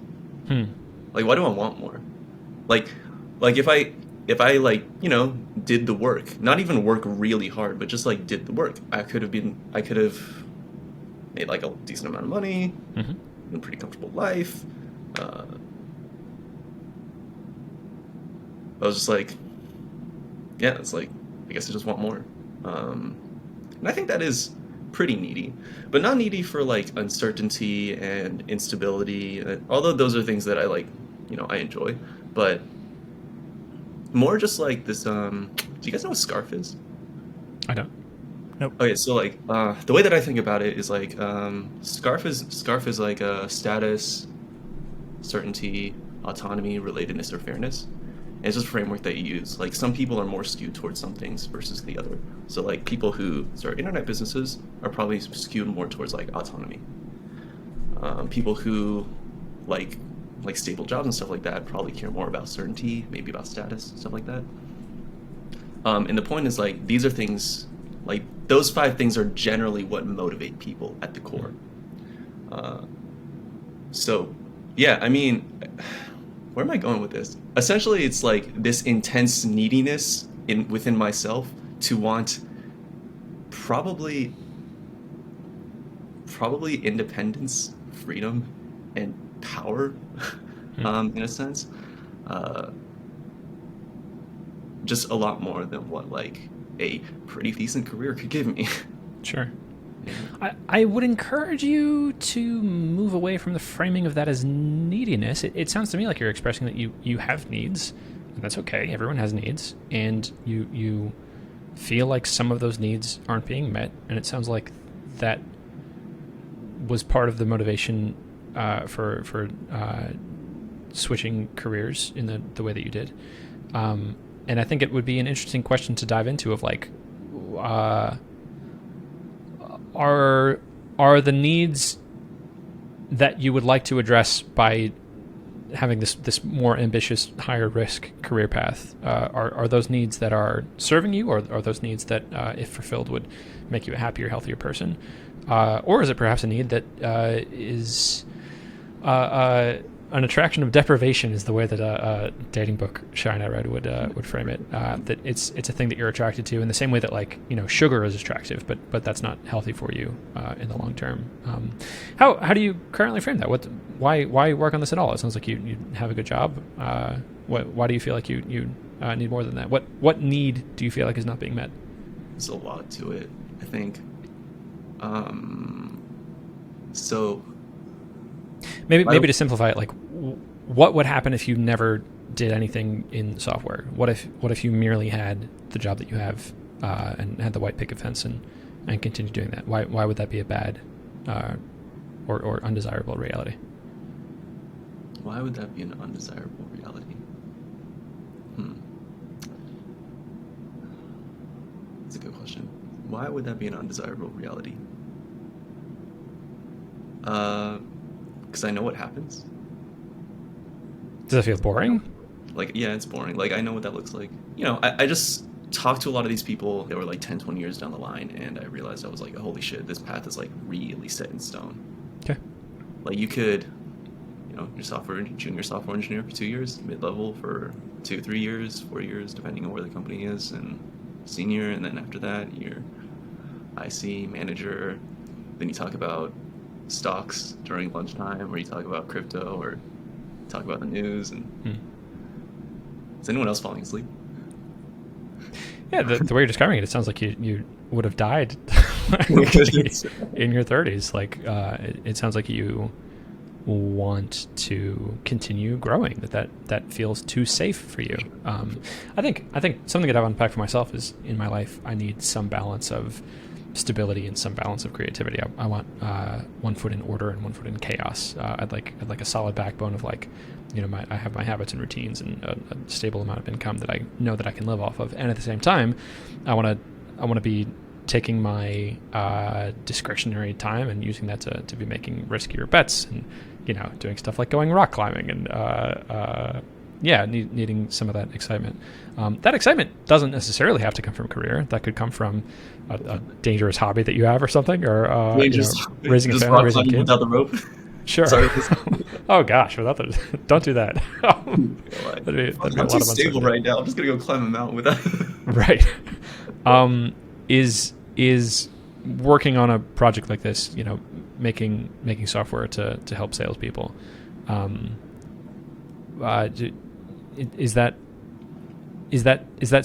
Like, why do I want more? Like if I like, you know, did the work, not even work really hard, but just like did the work, I could have made like a decent amount of money, a pretty comfortable life. I was just like, yeah, it's like, I guess I just want more. And I think that is pretty needy, but not needy for like uncertainty and instability. Although those are things that I like, you know, I enjoy, but more just like this. Do you guys know what SCARF is? I don't. Nope. Okay, so like the way that I think about it is like SCARF is like a status, certainty, autonomy, relatedness, or fairness. And it's just a framework that you use. Like some people are more skewed towards some things versus the other. So like people who start internet businesses are probably skewed more towards like autonomy. People who like stable jobs and stuff like that probably care more about certainty, maybe about status, stuff like that. And the point is like these are things, like those 5 things are generally what motivate people at the core. So yeah, I mean, where am I going with this? Essentially, it's like this intense neediness within myself to want probably independence, freedom, and power, in a sense. Just a lot more than what like a pretty decent career could give me. Sure. I would encourage you to move away from the framing of that as neediness. It sounds to me like you're expressing that you have needs, and that's okay. Everyone has needs, and you feel like some of those needs aren't being met, and it sounds like that was part of the motivation for switching careers in the way that you did. And I think it would be an interesting question to dive into of like, are the needs that you would like to address by having this more ambitious, higher risk career path, are those needs that are serving you, or are those needs that, if fulfilled, would make you a happier, healthier person? Or is it perhaps a need that is an attraction of deprivation is the way that a dating book Shine I read would frame it. That it's a thing that you're attracted to in the same way that, like, sugar is attractive, but that's not healthy for you in the long term. How do you currently frame that? Why work on this at all? It sounds like you have a good job. Why do you feel like you need more than that? What need do you feel like is not being met? There's a lot to it, I think. So maybe to simplify it, like, what would happen if you never did anything in software? What if you merely had the job that you have and had the white picket fence and continue doing that? Why would that be a bad or undesirable reality? Why would that be an undesirable reality? That's a good question. Why would that be an undesirable reality? Because I know what happens. Does that feel boring? Like, yeah, it's boring. Like, I know what that looks like. I just talked to a lot of these people. They were like 10, 20 years down the line, and I realized I was like, holy shit, this path is like really set in stone. Okay. Like, you could, you're junior software engineer for 2 years, mid-level for 2, 3 years, 4 years, depending on where the company is, and senior, and then after that, you're IC, manager. Then you talk about stocks during lunchtime, or you talk about crypto, or talk about the news. And is anyone else falling asleep? Yeah, the way you're describing it sounds like you would have died in your 30s. Like, it sounds like you want to continue growing. That feels too safe for you. I think something that I've unpacked for myself is, in my life, I need some balance of stability and some balance of creativity. I want one foot in order and one foot in chaos. I'd like a solid backbone of, like, I have my habits and routines and a stable amount of income that I know that I can live off of. And at the same time, I want to be taking my discretionary time and using that to be making riskier bets and doing stuff like going rock climbing and needing some of that excitement. That excitement doesn't necessarily have to come from career. That could come from a dangerous hobby that you have or something, or raising a family, raising kids. Without the rope. Sure. Sorry. Oh gosh, don't do that. that'd be a I'm lot too of stable right now. I'm just gonna go climb a mountain without. Right. Is working on a project like this, making software to help salespeople, is that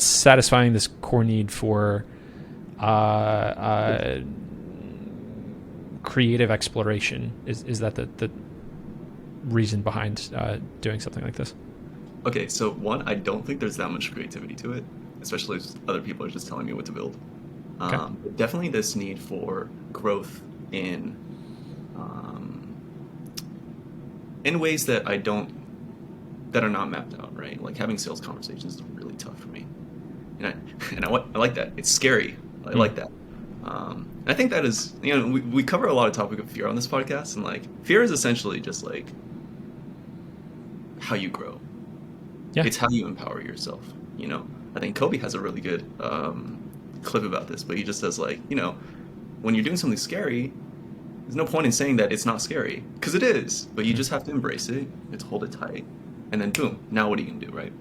satisfying this core need for creative exploration? Is that the reason behind doing something like this? Okay, so one, I don't think there's that much creativity to it, especially if other people are just telling me what to build. Okay. But definitely this need for growth in ways that that are not mapped out, right? Like, having sales conversations is really tough for me, and I like that. It's scary. I like that. And I think that is, we cover a lot of topic of fear on this podcast, and like, fear is essentially just like how you grow. Yeah. It's how you empower yourself. I think Kobe has a really good clip about this, but he just says, like, when you're doing something scary, there's no point in saying that it's not scary, because it is, but you just have to embrace it. You have to hold it tight, and then boom, now what are you gonna do, right?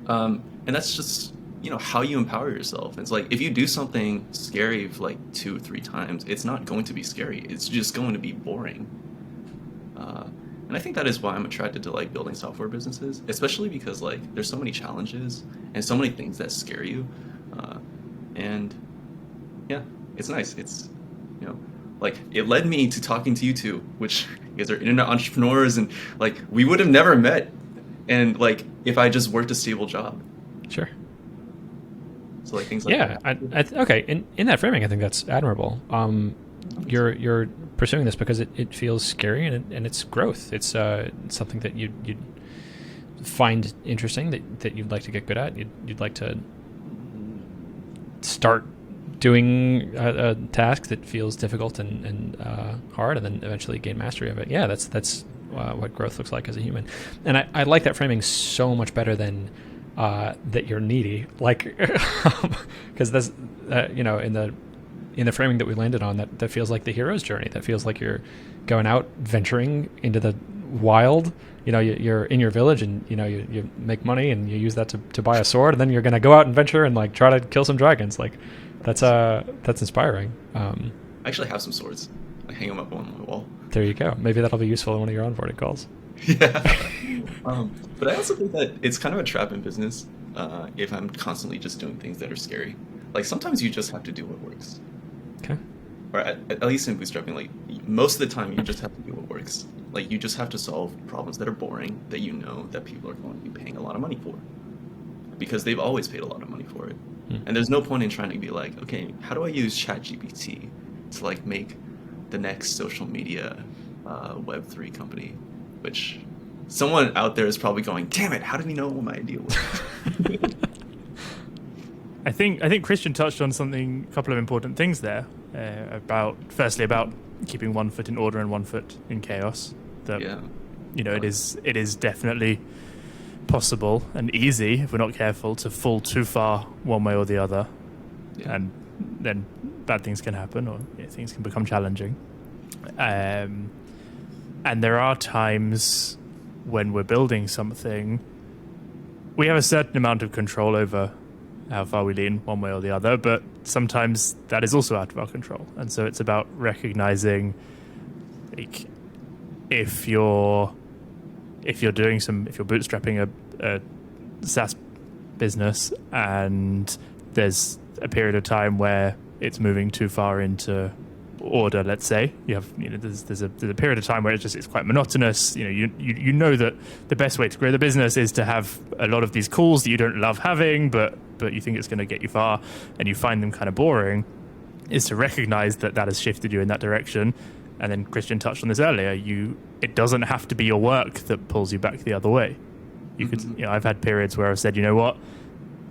And that's just how you empower yourself. It's like, if you do something scary like 2 or 3 times, it's not going to be scary. It's just going to be boring. And I think that is why I'm attracted to, like, building software businesses, especially because, like, there's so many challenges and so many things that scare you. And yeah, it's nice. It's, like, it led me to talking to you two, which you guys are internet entrepreneurs, and like, we would have never met, and like, if I just worked a stable job. Sure. So, like, things like that. Okay. In that framing, I think that's admirable. You're pursuing this because it feels scary, and it's growth. It's something that you'd find interesting, that you'd like to get good at. You'd like to start doing a task that feels difficult and hard, and then eventually gain mastery of it. Yeah, that's what growth looks like as a human. And I like that framing so much better than that you're needy, like, because that's in the framing that we landed on, that feels like the hero's journey. That feels like you're going out, venturing into the wild. You know, you're in your village and, you know, you make money and you use that to buy a sword, and then you're going to go out and venture and like try to kill some dragons. Like that's inspiring. I actually have some swords. I hang them up on my wall. There you go. Maybe that'll be useful in one of your onboarding calls. Yeah. But I also think that it's kind of a trap in business if I'm constantly just doing things that are scary. Like sometimes you just have to do what works. Okay. Or at least in bootstrapping, like most of the time you just have to do what works. Like you just have to solve problems that are boring, that you know that people are going to be paying a lot of money for, because they've always paid a lot of money for it. And there's no point in trying to be like, okay, how do I use ChatGPT to like make the next social media Web3 company? Which someone out there is probably going, damn it, how did he know what my idea was? I think Christian touched on a couple of important things there. Firstly about keeping one foot in order and one foot in chaos. That, Yeah. you know, it is definitely possible and easy, if we're not careful, to fall too far one way or the other, and then bad things can happen, or things can become challenging. And there are times when we're building something, we have a certain amount of control over how far we lean one way or the other, but sometimes that is also out of our control. And so it's about recognizing, like, if you're bootstrapping a SaaS business and there's a period of time where it's moving too far into order, let's say there's a period of time where it's quite monotonous. You know that the best way to grow the business is to have a lot of these calls that you don't love having, but you think it's going to get you far, and you find them kind of boring, is to recognize that has shifted you in that direction. And then Christian touched on this earlier, it doesn't have to be your work that pulls you back the other way. You could, I've had periods where I've said, you know what,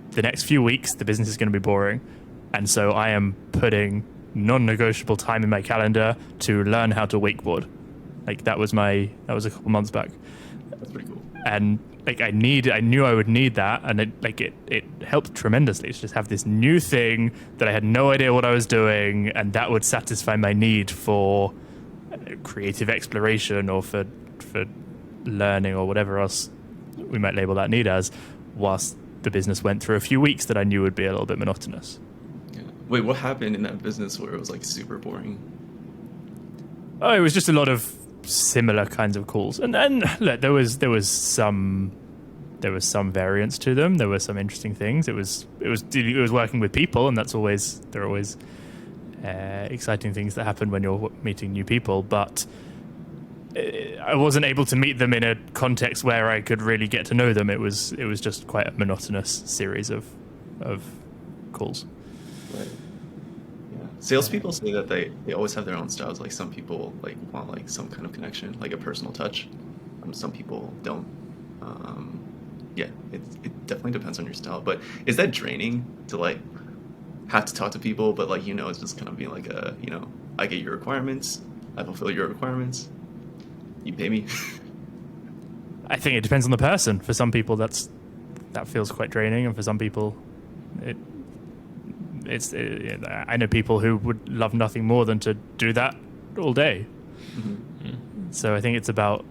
the next few weeks the business is going to be boring, and so I am putting non-negotiable time in my calendar to learn how to wakeboard. Like that was a couple months back. That's pretty cool. And like I knew I would need that, and it helped tremendously to just have this new thing that I had no idea what I was doing, and that would satisfy my need for creative exploration or for learning or whatever else we might label that need as, whilst the business went through a few weeks that I knew would be a little bit monotonous. Yeah. Wait, what happened in that business where it was like super boring? Oh, it was just a lot of similar kinds of calls, and look, there was some variance to them. There were some interesting things. It was working with people, and there are always exciting things that happen when you're meeting new people. But I wasn't able to meet them in a context where I could really get to know them. It was just quite a monotonous series of calls. Right. Yeah. Salespeople say that they always have their own styles. Like some people like want like some kind of connection, like a personal touch. Some people don't. Yeah, it definitely depends on your style. But is that draining to like have to talk to people, but like it's just kind of being like I get your requirements, I fulfill your requirements, you pay me? I think it depends on the person. For some people that feels quite draining, and for some people I know people who would love nothing more than to do that all day. Mm-hmm. So I think it's about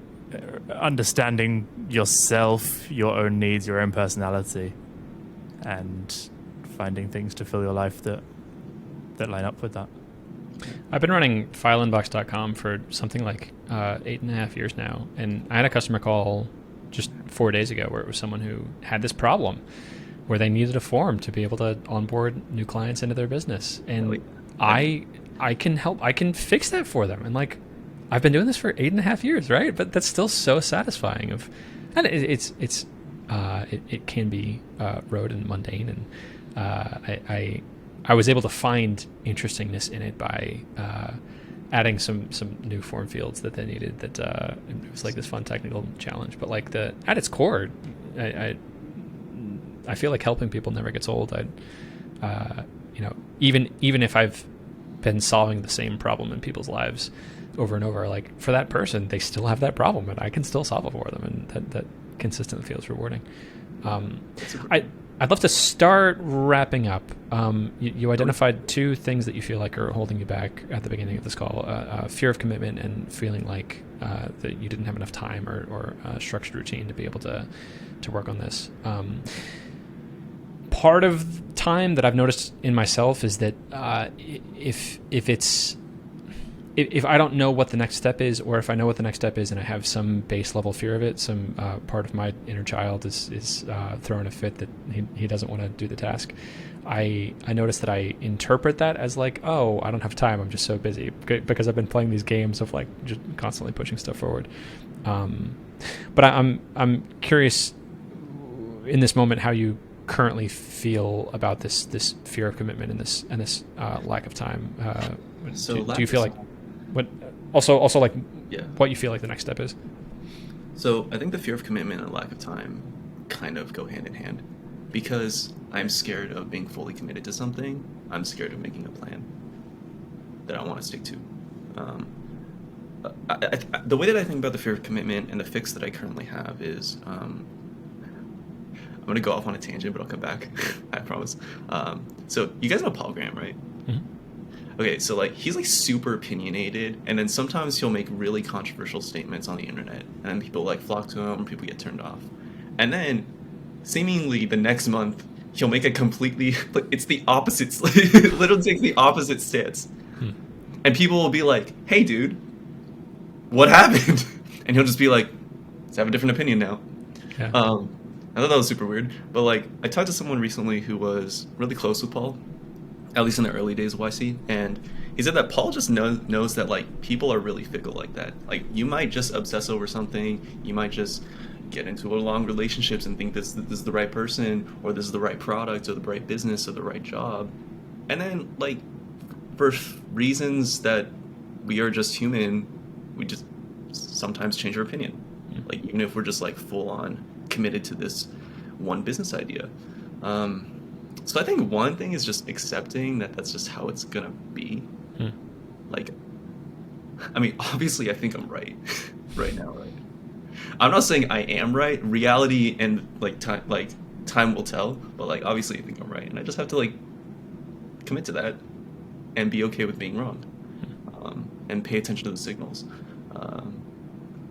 understanding yourself, your own needs, your own personality, and finding things to fill your life that line up with that. I've been running fileinbox.com for something like 8.5 years now, and I had a customer call just 4 days ago where it was someone who had this problem where they needed a form to be able to onboard new clients into their business, and I can help. I can fix that for them, and like I've been doing this for 8.5 years, right? But that's still so satisfying. And it can be rote and mundane, and I was able to find interestingness in it by adding some new form fields that they needed. That it was like this fun technical challenge, but like at its core, I feel like helping people never gets old. Even if I've been solving the same problem in people's lives over and over, like for that person, they still have that problem, and I can still solve it for them, and that consistently feels rewarding. I'd love to start wrapping up. You identified two things that you feel like are holding you back at the beginning of this call: fear of commitment and feeling like that you didn't have enough time or structured routine to be able to work on this. Part of time that I've noticed in myself is that if I don't know what the next step is, or if I know what the next step is and I have some base level fear of it, some part of my inner child is throwing a fit that he doesn't want to do the task, I notice that I interpret that as like, oh, I don't have time, I'm just so busy, because I've been playing these games of like just constantly pushing stuff forward. But I'm curious in this moment how you currently feel about this fear of commitment and this lack of time. Do you feel like what also like what you feel like the next step is? So I think the fear of commitment and lack of time kind of go hand in hand, because I'm scared of being fully committed to something. I'm scared of making a plan that I want to stick to. The way that I think about the fear of commitment and the fix that I currently have is, I'm going to go off on a tangent, but I'll come back. I promise. So you guys know Paul Graham, right? Mm-hmm. Okay, so like he's like super opinionated, and then sometimes he'll make really controversial statements on the internet, and then people like flock to him, and people get turned off. And then, seemingly the next month, he'll make a completely like it's the opposite, literally takes the opposite stance, and people will be like, "Hey, dude, what happened?" And he'll just be like, "I have a different opinion now." Yeah. I thought that was super weird, but like I talked to someone recently who was really close with Paul, at least in the early days of YC, and he said that Paul just knows that like people are really fickle like that. Like you might just obsess over something, you might just get into long relationships and think this is the right person, or this is the right product, or the right business, or the right job, and then like for reasons that we are just human, we just sometimes change our opinion. Like even if we're just like full on committed to this one business idea. So I think one thing is just accepting that that's just how it's gonna be. Like, I mean, obviously I think I'm right right now, right? I'm not saying I am right. Reality and like time will tell, but like obviously I think I'm right, and I just have to like commit to that and be okay with being wrong, and pay attention to the signals.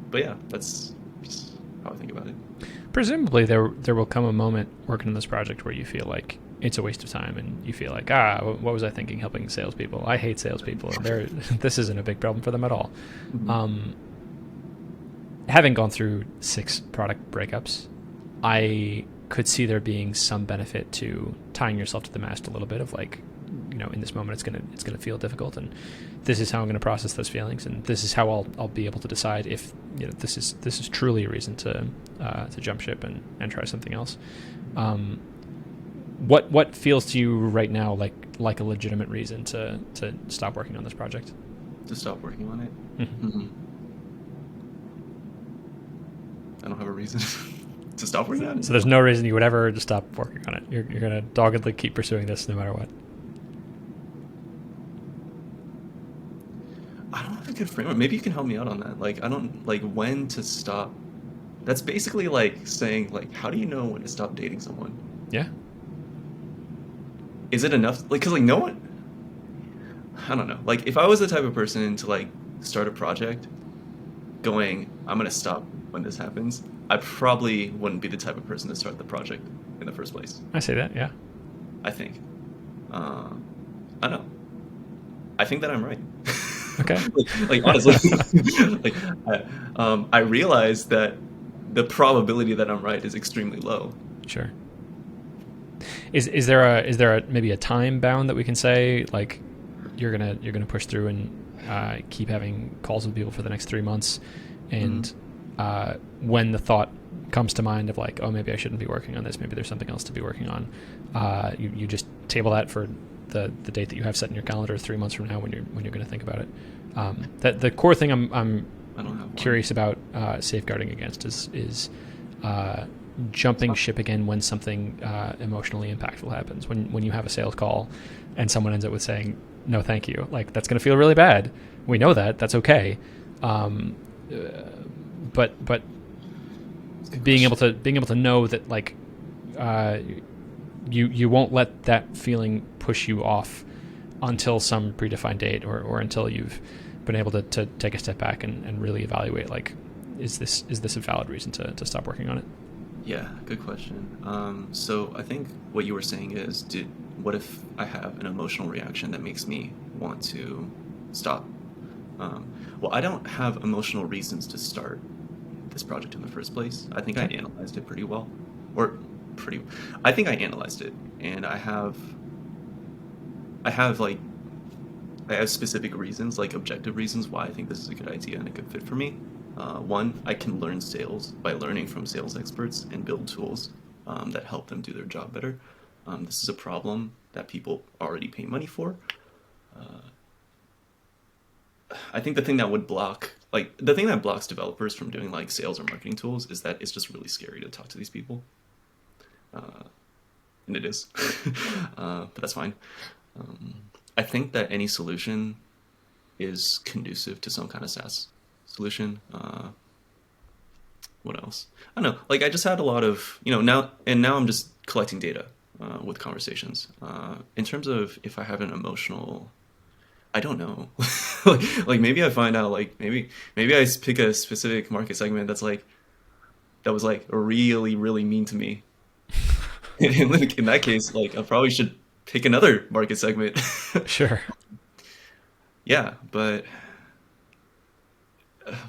But yeah, that's just how I think about it. Presumably there will come a moment working on this project where you feel like it's a waste of time, and you feel like, what was I thinking helping salespeople? I hate salespeople. This isn't a big problem for them at all. Mm-hmm. Having gone through 6 product breakups, I could see there being some benefit to tying yourself to the mast a little bit of like, in this moment it's gonna feel difficult, and this is how I'm gonna process those feelings, and this is how I'll be able to decide if this is truly a reason to jump ship and try something else. What feels to you right now like a legitimate reason to stop working on this project? To stop working on it? Mm-hmm. Mm-hmm. I don't have a reason to stop working on it. So there's no reason you would ever just stop working on it. You're gonna doggedly keep pursuing this no matter what. I don't have a good framework. Maybe you can help me out on that. Like, I don't like when to stop. That's basically like saying like, how do you know when to stop dating someone? Yeah. Is it enough? Like, cause like no one. I don't know. Like, if I was the type of person to like start a project, going, I'm gonna stop when this happens, I probably wouldn't be the type of person to start the project in the first place. I say that, yeah. I think. I don't know. I think that I'm right. Okay. like honestly, like I realize that the probability that I'm right is extremely low. Sure. Is there maybe a time bound that we can say like you're gonna push through and keep having calls with people for the next 3 months, and when the thought comes to mind of like, oh, maybe I shouldn't be working on this, maybe there's something else to be working on, you just table that for the date that you have set in your calendar 3 months from now when you're going to think about it. That the core thing I'm curious about safeguarding against is jumping ship again when something emotionally impactful happens. When you have a sales call and someone ends up with saying no thank you, like that's going to feel really bad. We know that's okay. But being able to know that like you won't let that feeling push you off until some predefined date, or until you've been able to take a step back and really evaluate, like, is this a valid reason to stop working on it? Yeah, good question. So I think what you were saying is, what if I have an emotional reaction that makes me want to stop? Well, I don't have emotional reasons to start this project in the first place. I think I analyzed it pretty well, I think I analyzed it, and I have like, I have specific reasons, like objective reasons, why I think this is a good idea and a good fit for me. One, I can learn sales by learning from sales experts and build tools that help them do their job better. This is a problem that people already pay money for. I think the thing that blocks developers from doing like sales or marketing tools is that it's just really scary to talk to these people. And it is, but that's fine. I think that any solution is conducive to some kind of SaaS solution. What else? I don't know. Like, I just had a lot of, now I'm just collecting data with conversations. In terms of if I have an emotional, I don't know. like maybe I find out, like maybe I pick a specific market segment that was like really, really mean to me. In that case, like, I probably should pick another market segment. Sure. Yeah, but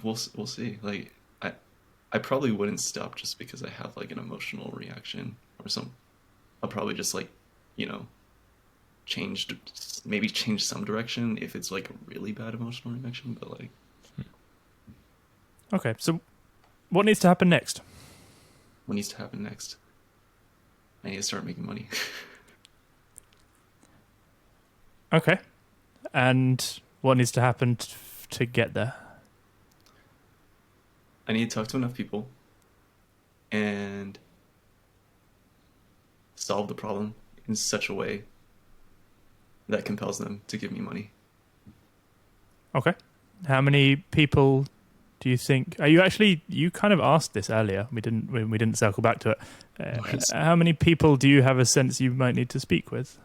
we'll see. Like, I probably wouldn't stop just because I have like an emotional reaction or some. I'll probably just like, change some direction if it's like a really bad emotional reaction. But like, Okay, so what needs to happen next? what needs to happen next? I need to start making money. Okay, and what needs to happen to get there? I need to talk to enough people and solve the problem in such a way that compels them to give me money. Okay, how many people do you think? You kind of asked this earlier. We didn't circle back to it. How many people do you have a sense you might need to speak with?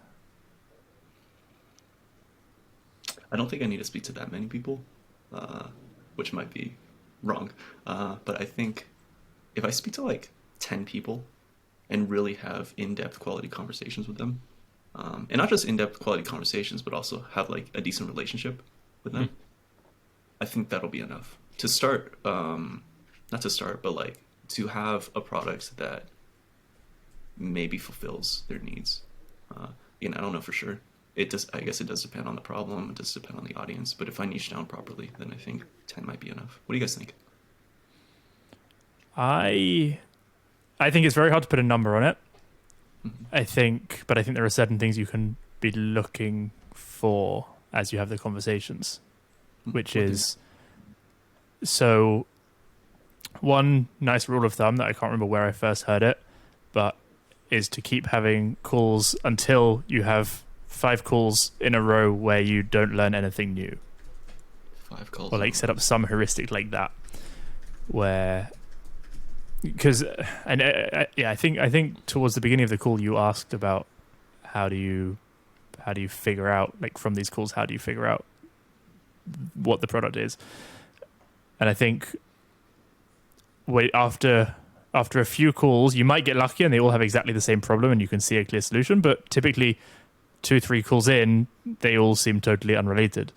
I don't think I need to speak to that many people, which might be wrong. But I think if I speak to like 10 people and really have in-depth quality conversations with them, and not just in-depth quality conversations, but also have like a decent relationship with them, I think that'll be enough to start. Not to start, but like to have a product that maybe fulfills their needs. Again, I don't know for sure. I guess it does depend on the problem. It does depend on the audience. But if I niche down properly, then I think 10 might be enough. What do you guys think? I think it's very hard to put a number on it. I think there are certain things you can be looking for as you have the conversations, which is, so one nice rule of thumb that I can't remember where I first heard it, but is to keep having calls until you have 5 calls in a row where you don't learn anything new. 5 calls. Or like set up some heuristic like that, where, because I think towards the beginning of the call you asked about how do you figure out, like, from these calls, how do you figure out what the product is? And I think after a few calls, you might get lucky and they all have exactly the same problem and you can see a clear solution. But typically 2-3 calls in, they all seem totally unrelated.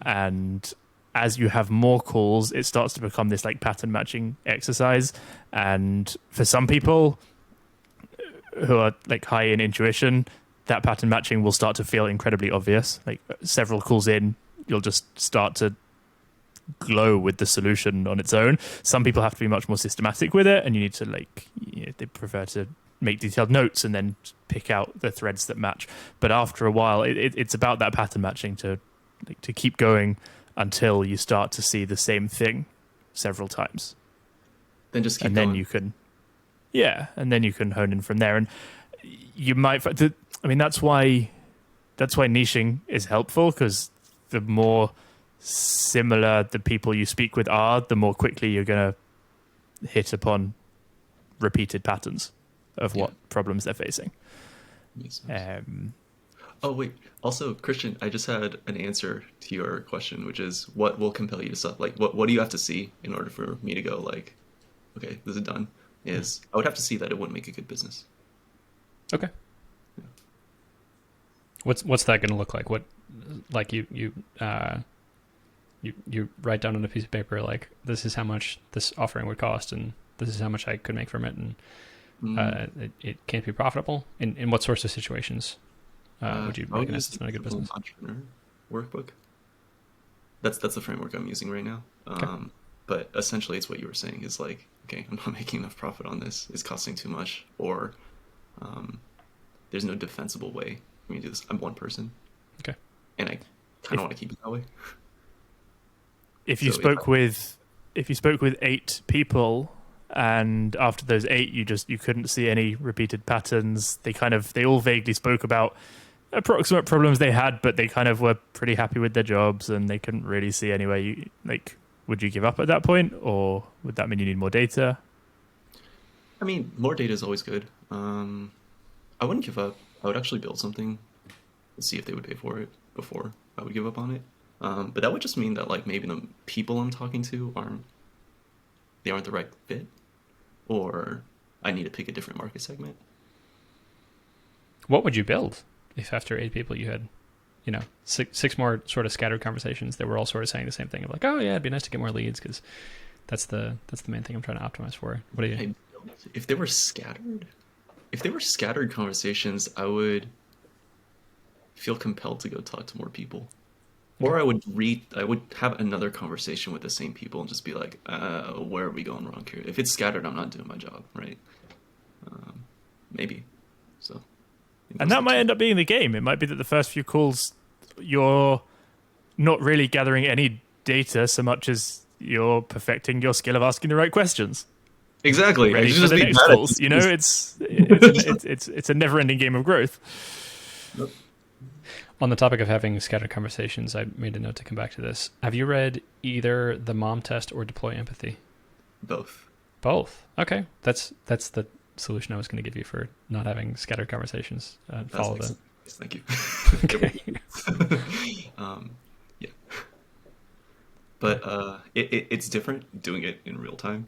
And as you have more calls, it starts to become this like pattern matching exercise. And for some people who are like high in intuition, that pattern matching will start to feel incredibly obvious. Like several calls in, you'll just start to glow with the solution on its own. Some people have to be much more systematic with it, and you need to they prefer to make detailed notes and then pick out the threads that match. But after a while, it's about that pattern matching to keep going until you start to see the same thing several times. Then just keep and going. Then you can, and then you can hone in from there. And you might, that's why niching is helpful, because the more similar the people you speak with are, the more quickly you're going to hit upon repeated patterns of what problems they're facing. Makes sense. Um, Oh wait. Also, Christian, I just had an answer to your question, which is what will compel you to stop? Like, what do you have to see in order for me to go like, okay, this is done? Is I would have to see that it wouldn't make a good business. Okay. What's that going to look like? What, like you write down on a piece of paper like this is how much this offering would cost and this is how much I could make from it, and it can't be profitable. In what sorts of situations would you I would recognize use it's not a good the business? Entrepreneur workbook. That's the framework I'm using right now. Okay. But essentially, it's what you were saying is like, okay, I'm not making enough profit on this. It's costing too much, or there's no defensible way for me to do this. I'm one person. Okay. And I kind of want to keep it that way. if you So, spoke with 8 people, and after those 8 you couldn't see any repeated patterns, they all vaguely spoke about approximate problems they had, but they kind of were pretty happy with their jobs and they couldn't really see anywhere would you give up at that point, or would that mean you need more data? I mean, more data is always good. I wouldn't give up. I would actually build something and see if they would pay for it before I would give up on it. But that would just mean that like maybe the people I'm talking to aren't the right fit, or I need to pick a different market segment. What would you build if after 8 people you had, six more sort of scattered conversations that were all sort of saying the same thing of like, oh yeah, it'd be nice to get more leads because that's the main thing I'm trying to optimize for. What do you? If they were scattered conversations, I would feel compelled to go talk to more people. Or I would have another conversation with the same people and just be like, where are we going wrong here? If it's scattered, I'm not doing my job, right? Maybe. So. And that might end up being the game. It might be that the first few calls, you're not really gathering any data so much as you're perfecting your skill of asking the right questions. Exactly. Ready for the next calls. It's a never-ending game of growth. Yep. On the topic of having scattered conversations, I made a note to come back to this. Have you read either The Mom Test or Deploy Empathy? Both. Both. Okay. That's the solution I was going to give you for not having scattered conversations. Follow the. Thank you. Okay. Yeah. But it's different doing it in real time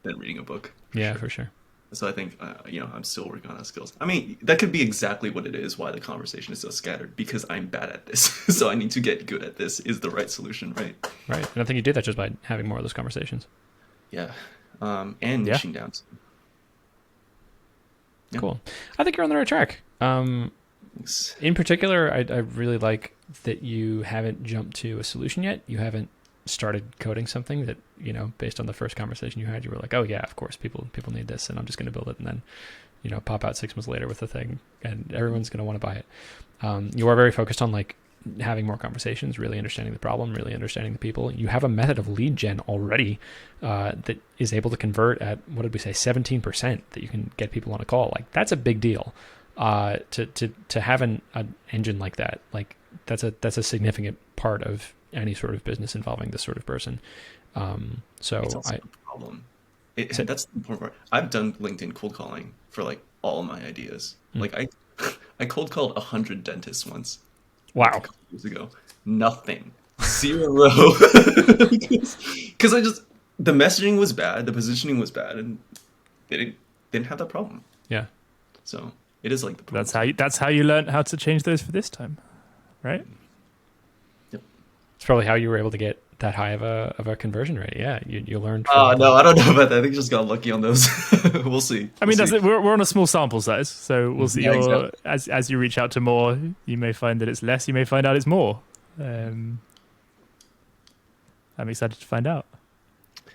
than reading a book. Yeah, for sure. So I think, I'm still working on that skills. I mean, that could be exactly what it is, why the conversation is so scattered, because I'm bad at this. So I need to get good at this is the right solution, right? Right. And I think you do that just by having more of those conversations. Yeah. And niching down. Yeah. Cool. I think you're on the right track. Thanks. In particular, I really like that you haven't jumped to a solution yet. You haven't started coding something that, based on the first conversation you had, you were like, oh yeah, of course, people need this, and I'm just going to build it, and then, pop out 6 months later with the thing, and everyone's going to want to buy it. You are very focused on like having more conversations, really understanding the problem, really understanding the people. You have a method of lead gen already that is able to convert at, what did we say, 17% that you can get people on a call. Like that's a big deal. To have an engine like that, like that's a significant part of any sort of business involving this sort of person. So it's also a problem. That's the important part. I've done LinkedIn cold calling for like all my ideas. Like I cold called 100 dentists once. Wow. Like a couple years ago. Nothing. 0. Because the messaging was bad, the positioning was bad, and they didn't have that problem. Yeah. So it is like the problem. That's how you learned how to change those for this time, right? Yep. It's probably how you were able to get that high of a conversion rate. Yeah, you learned. No, I don't know about that. I think I just got lucky on those. We'll see. I mean, that's it. We're on a small sample size, so we'll see. Yeah, exactly. As you reach out to more, you may find that it's less. You may find out it's more. I'm excited to find out.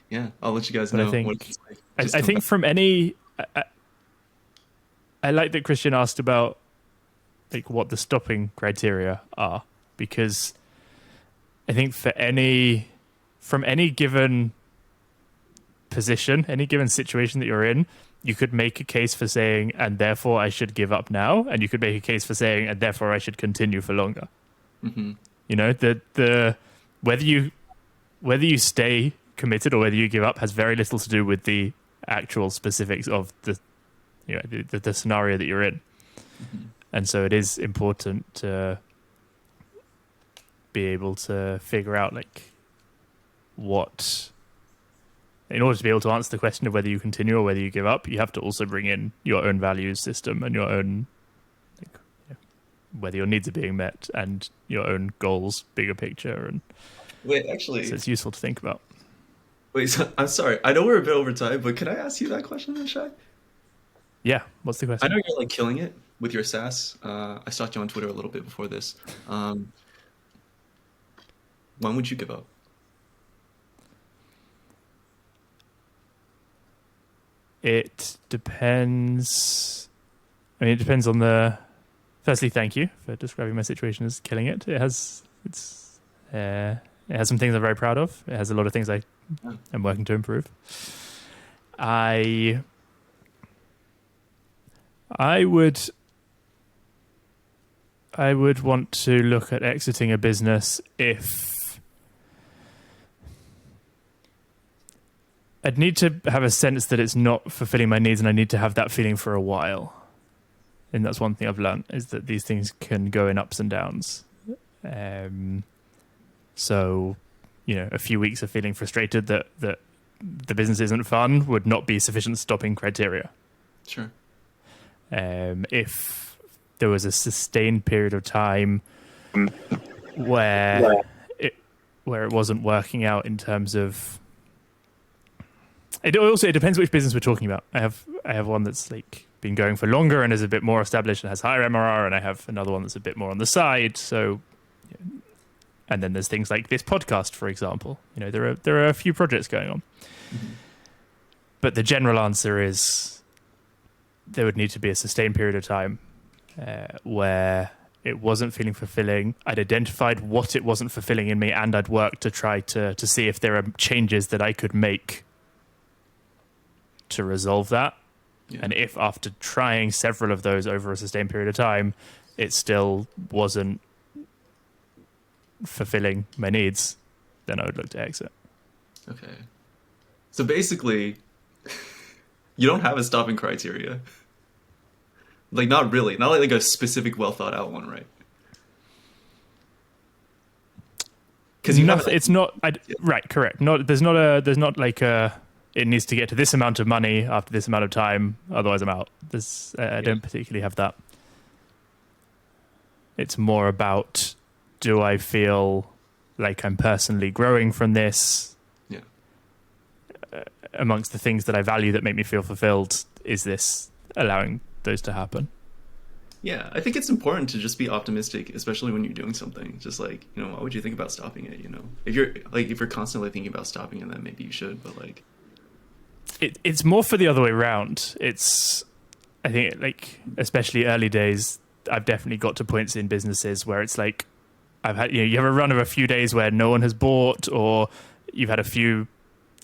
Yeah, I'll let you guys But know. I think, what it's like. I think from any, I like that Christian asked about like what the stopping criteria are, because I think from any given position, any given situation that you're in, you could make a case for saying, and therefore I should give up now, and you could make a case for saying, and therefore I should continue for longer. Mm-hmm. The whether you stay committed or whether you give up has very little to do with the actual specifics of the scenario that you're in. And so it is important to be able to figure out like what, in order to be able to answer the question of whether you continue or whether you give up, you have to also bring in your own values system and your own, like, whether your needs are being met and your own goals, bigger picture. And Wait, actually, so it's useful to think about. wait. So, I'm sorry. I know we're a bit over time, but can I ask you that question, then, Shai? Yeah. What's the I question? know you're like killing it with your SaaS. I stalked you on Twitter a little bit before this. When would you give up? It depends. I mean, it depends on the. Firstly, thank you for describing my situation as killing it. It has some things I'm very proud of. It has a lot of things I am working to improve. I would want to look at exiting a business if I'd need to have a sense that it's not fulfilling my needs, and I need to have that feeling for a while. And that's one thing I've learned, is that these things can go in ups and downs. So, a few weeks of feeling frustrated that the business isn't fun would not be sufficient stopping criteria. Sure. If there was a sustained period of time where it wasn't working out in terms of, it depends which business we're talking about. I have one that's like been going for longer and is a bit more established and has higher MRR, and I have another one that's a bit more on the side. So, and then there's things like this podcast, for example. There are a few projects going on, but the general answer is there would need to be a sustained period of time where it wasn't feeling fulfilling. I'd identified what it wasn't fulfilling in me, and I'd worked to try to see if there are changes that I could make to resolve that. Yeah. And if after trying several of those over a sustained period of time, it still wasn't fulfilling my needs, then I would look to exit. Okay. So basically, you don't have a stopping criteria. Like, not really. Not like a specific, well thought out one, right? Because it's not. Right, correct. There's not like a. It needs to get to this amount of money after this amount of time, otherwise I'm out. I don't particularly have that. It's more about, do I feel like I'm personally growing from this? Yeah. Amongst the things that I value that make me feel fulfilled, is this allowing those to happen? Yeah, I think it's important to just be optimistic, especially when you're doing something. Just like, what would you think about stopping it? If you're constantly thinking about stopping it, then maybe you should. But like, it's more for the other way around. I think, like, especially early days, I've definitely got to points in businesses where it's like, I've had, you have a run of a few days where no one has bought, or you've had a few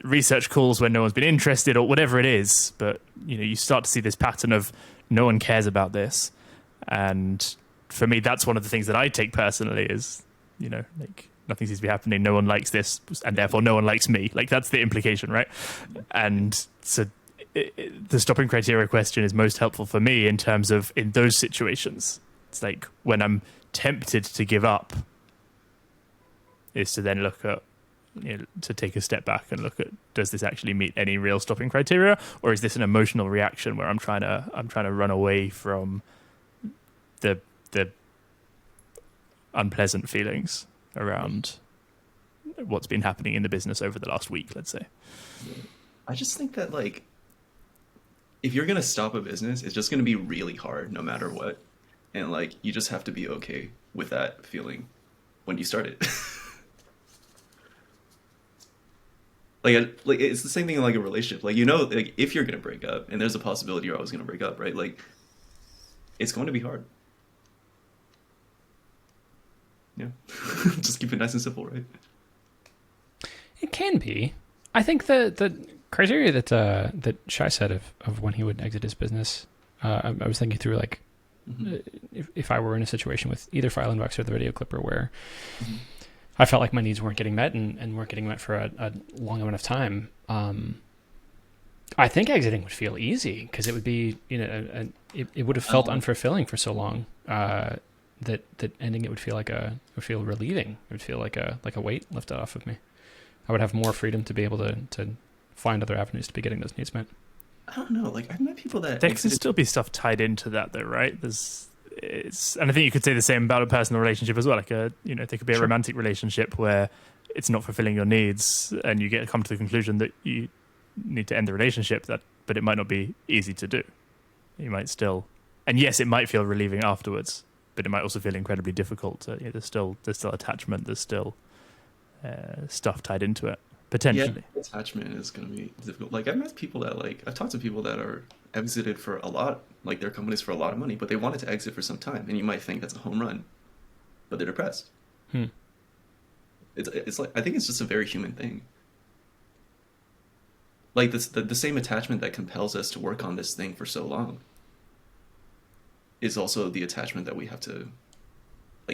research calls where no one's been interested, or whatever it is. But, you start to see this pattern of no one cares about this. And for me, that's one of the things that I take personally is, like, nothing seems to be happening. No one likes this, and therefore no one likes me. Like, that's the implication, right? And so the stopping criteria question is most helpful for me in terms of, in those situations. It's like when I'm tempted to give up, is to then look at, to take a step back and look at, does this actually meet any real stopping criteria, or is this an emotional reaction where I'm trying to run away from the unpleasant feelings around what's been happening in the business over the last week, let's say. I just think that, like, if you're going to stop a business, it's just going to be really hard no matter what. And, like, you just have to be okay with that feeling when you start it. Like, it's the same thing in, like, a relationship. Like, like, if you're going to break up, and there's a possibility you're always going to break up, right? Like, it's going to be hard. Yeah. Just keep it nice and simple, right? It can be. I think the criteria that Shai said of when he would exit his business, I was thinking through, like, if I were in a situation with either File Inbox or the Video Clipper where I felt like my needs weren't getting met and weren't getting met for a long amount of time, I think exiting would feel easy, because it would be, it would have felt unfulfilling for so long. that ending it would feel relieving. It would feel like a weight lifted off of me. I would have more freedom to be able to find other avenues to be getting those needs met. I don't know. Like I've met people that There can still be stuff tied into that, though, right? And I think you could say the same about a personal relationship as well. Like there could be a romantic relationship where it's not fulfilling your needs, and you come to the conclusion that you need to end the relationship. But it might not be easy to do. You might still, and yes, it might feel relieving afterwards, but it might also feel incredibly difficult. There's still attachment. There's still stuff tied into it, potentially. Yeah, attachment is going to be difficult. Like I've met people that I've talked to people that are exited for a lot, like their companies for a lot of money, but they wanted to exit for some time, and you might think that's a home run, but they're depressed. It's like I think it's just a very human thing. Like the same attachment that compels us to work on this thing for so long is also the attachment that we have to,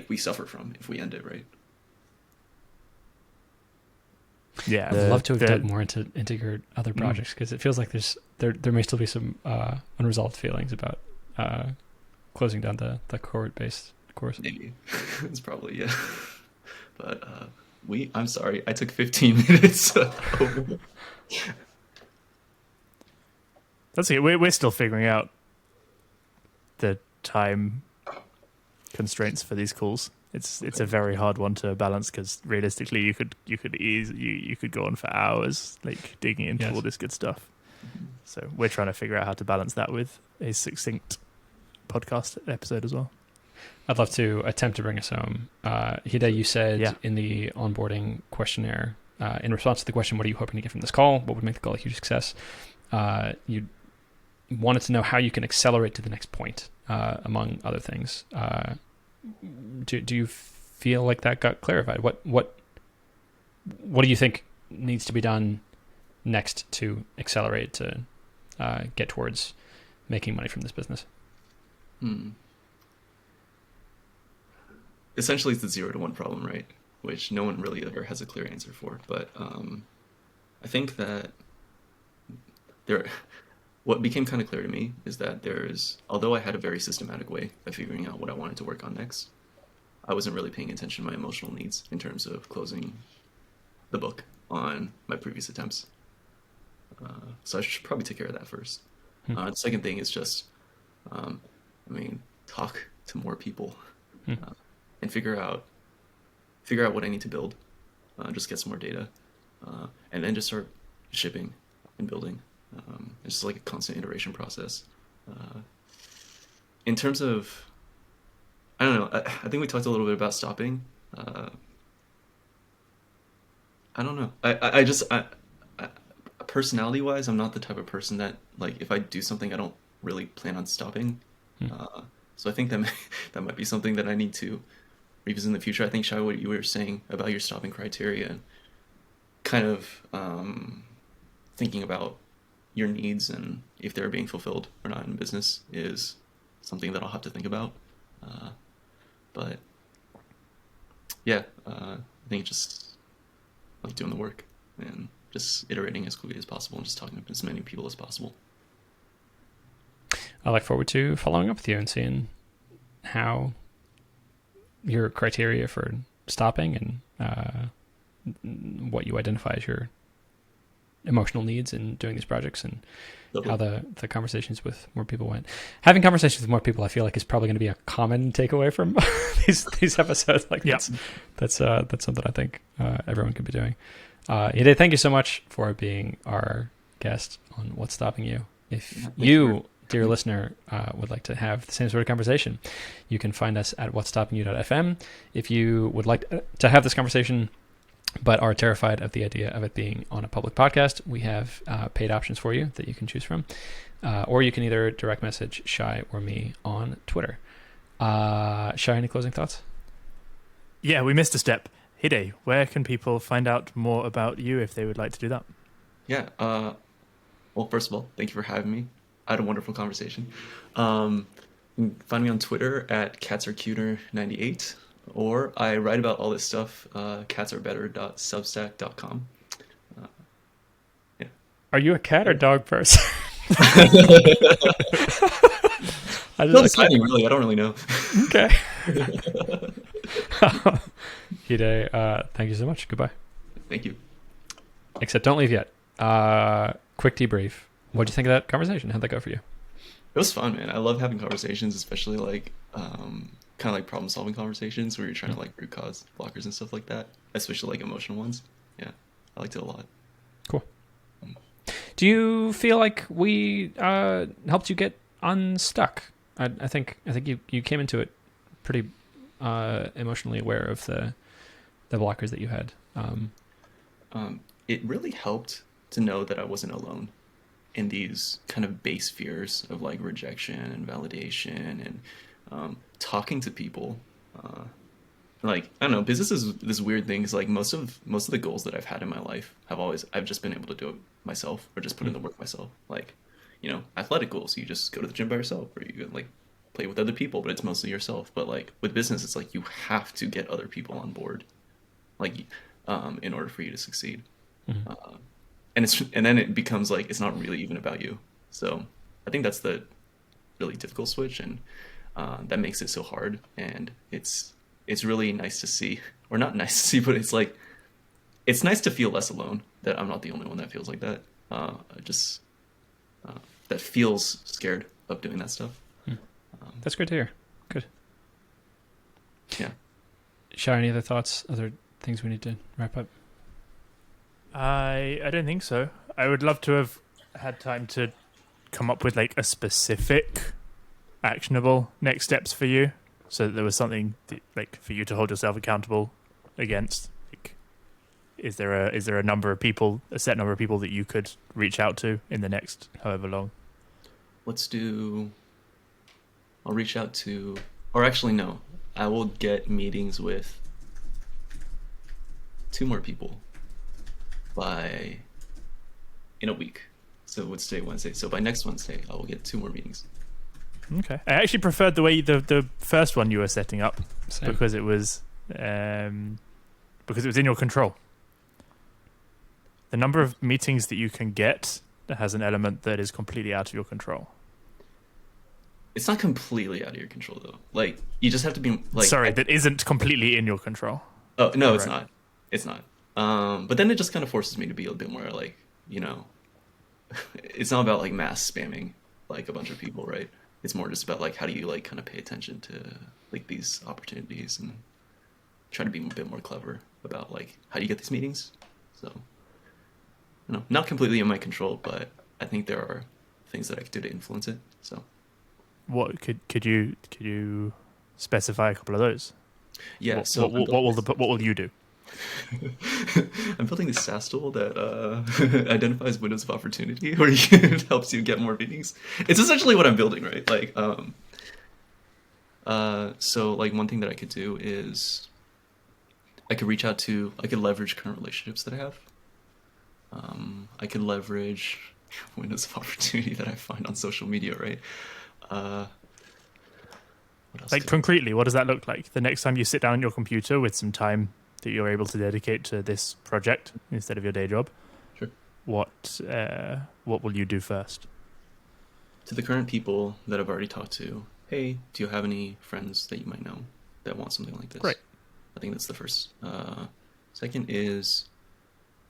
we suffer from if we end it, right? Yeah, I'd love to have dug more into your other projects, because it feels like there may still be some unresolved feelings about closing down the cohort-based course. Maybe. It's probably, yeah. But I'm sorry, I took 15 minutes over. That's it. We're still figuring out the time constraints for these calls. It's a very hard one to balance, because realistically you could go on for hours digging into all this good stuff. So we're trying to figure out how to balance that with a succinct podcast episode as well. I'd love to attempt to bring us home. Hide, you said in the onboarding questionnaire, in response to the question, what are you hoping to get from this call? What would make the call a huge success? You wanted to know how you can accelerate to the next point, among other things. Do you feel like that got clarified? What do you think needs to be done next to accelerate to get towards making money from this business? Essentially, it's the 0 to 1 problem, right? Which no one really ever has a clear answer for. But I think that what became kind of clear to me is that although I had a very systematic way of figuring out what I wanted to work on next, I wasn't really paying attention to my emotional needs in terms of closing the book on my previous attempts. So I should probably take care of that first. The second thing is just, talk to more people and figure out what I need to build. Just get some more data, and then just start shipping and building. It's just like a constant iteration process. In terms of, I don't know, I think we talked a little bit about stopping. I don't know. I just personality-wise, I'm not the type of person that, if I do something, I don't really plan on stopping. So I think that might be something that I need to revisit in the future. I think, Shai, what you were saying about your stopping criteria, kind of thinking about your needs and if they're being fulfilled or not in business, is something that I'll have to think about. But yeah, I think just doing the work and just iterating as quickly as possible and just talking to as many people as possible. I look forward to following up with you and seeing how your criteria for stopping and what you identify as your emotional needs in doing these projects, and how the conversations with more people went. Having conversations with more people, I feel like, is probably going to be a common takeaway from these episodes. That's something I think everyone could be doing. Hide, thank you so much for being our guest on What's Stopping You. If you, dear listener, would like to have the same sort of conversation, you can find us at whatstoppingyou.fm. If you would like to have this conversation but are terrified of the idea of it being on a public podcast, we have paid options for you that you can choose from. Or you can either direct message Shai or me on Twitter. Shai, any closing thoughts? Yeah, we missed a step. Hide, where can people find out more about you if they would like to do that? Yeah, well, first of all, thank you for having me. I had a wonderful conversation. You can find me on Twitter at catsarecuter98. Or I write about all this stuff, catsarebetter.substack.com. Are you a cat or dog person? No deciding, really. I don't really know. Okay. Hide, thank you so much. Goodbye. Thank you. Except don't leave yet. Quick debrief. What do you think of that conversation? How'd that go for you? It was fun, man. I love having conversations, especially like kind of like problem solving conversations where you're trying to like root cause blockers and stuff like that, especially like emotional ones. Yeah, I liked it a lot. Cool. Do you feel like we helped you get unstuck? I think you came into it pretty emotionally aware of the blockers that you had. It really helped to know that I wasn't alone in these kind of base fears of like rejection and validation and talking to people. Like, I don't know, business is this weird thing. It's like most of the goals that I've had in my life I've just been able to do it myself or just put in the work myself. Like, you know, athletic goals, you just go to the gym by yourself or you like play with other people, but it's mostly yourself. But like with business, it's like you have to get other people on board, like in order for you to succeed. And then it becomes like it's not really even about you. So I think that's the really difficult switch, and that makes it so hard. And it's really nice to see, or not nice to see, but it's like it's nice to feel less alone. That I'm not the only one that feels like that. That feels scared of doing that stuff. That's great to hear. Good. Yeah. Shar, any other thoughts? Other things we need to wrap up? I don't think so. I would love to have had time to come up with like a specific actionable next steps for you, so that there was something like for you to hold yourself accountable against. Like, is there a number of people, a set number of people that you could reach out to in the next however long? I'll reach out to, or actually no, I will get meetings with 2 more people in a week. So what's today, Wednesday? So by next Wednesday, I will get 2 more meetings. Okay. I actually preferred the way the first one you were setting up. Same. because it was in your control. The number of meetings that you can get has an element that is completely out of your control. It's not completely out of your control though. Like you just have to be like. Sorry, that isn't completely in your control. Oh no, it's Right. not. It's not. But then it just kind of forces me to be a bit more like, you know, it's not about like mass spamming like a bunch of people, right? It's more just about like how do you like kind of pay attention to like these opportunities and try to be a bit more clever about like how do you get these meetings. So, you know, not completely in my control, but I think there are things that I could do to influence it. So, What could you specify a couple of those? yeah. What will you do? I'm building this SaaS tool that identifies windows of opportunity, where it helps you get more meetings. It's essentially what I'm building, right? Like, so like one thing that I could do is I could leverage current relationships that I have. I could leverage windows of opportunity that I find on social media, right? What else Like concretely, what does that look like? The next time you sit down at your computer with some time that you're able to dedicate to this project instead of your day job, Sure. What will you do first? To the current people that I've already talked to, hey, do you have any friends that you might know that want something like this? Great. I think that's the first. Second is,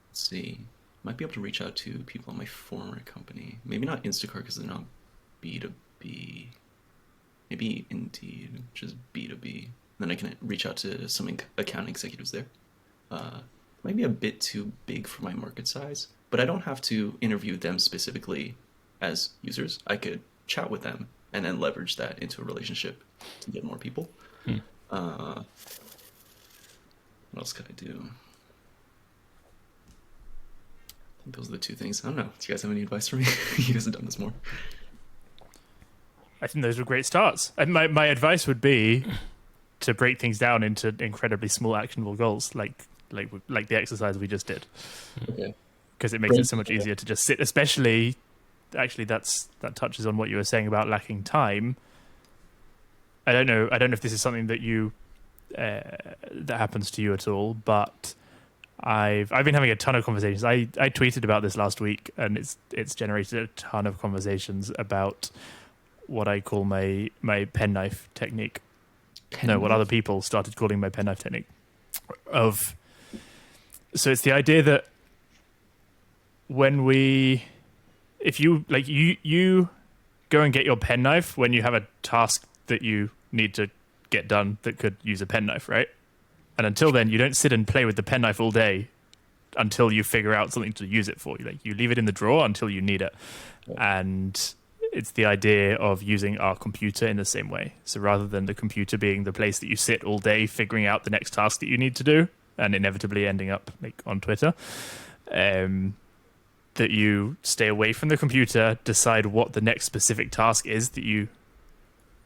let's see, might be able to reach out to people in my former company. Maybe not Instacart because they're not B2B. Maybe Indeed, which is B2B. Then I can reach out to some account executives there. Might be a bit too big for my market size, but I don't have to interview them specifically as users. I could chat with them and then leverage that into a relationship to get more people. What else could I do? I think those are the 2 things. I don't know. Do you guys have any advice for me? You guys have done this more. I think those were great starts. And my advice would be to break things down into incredibly small actionable goals, like the exercise we just did. Okay. Because it makes it so much easier to just sit, especially actually that touches on what you were saying about lacking time. I don't know if this is something that you that happens to you at all, but I've been having a ton of conversations. I tweeted about this last week, and it's generated a ton of conversations about what I call my penknife technique. Penknife? What other people started calling my penknife technique. So it's the idea that if you go and get your penknife when you have a task that you need to get done that could use a penknife, right? And until then, you don't sit and play with the penknife all day until you figure out something to use it for. You leave it in the drawer until you need it. And it's the idea of using our computer in the same way. So rather than the computer being the place that you sit all day figuring out the next task that you need to do and inevitably ending up like on Twitter, that you stay away from the computer, decide what the next specific task is that you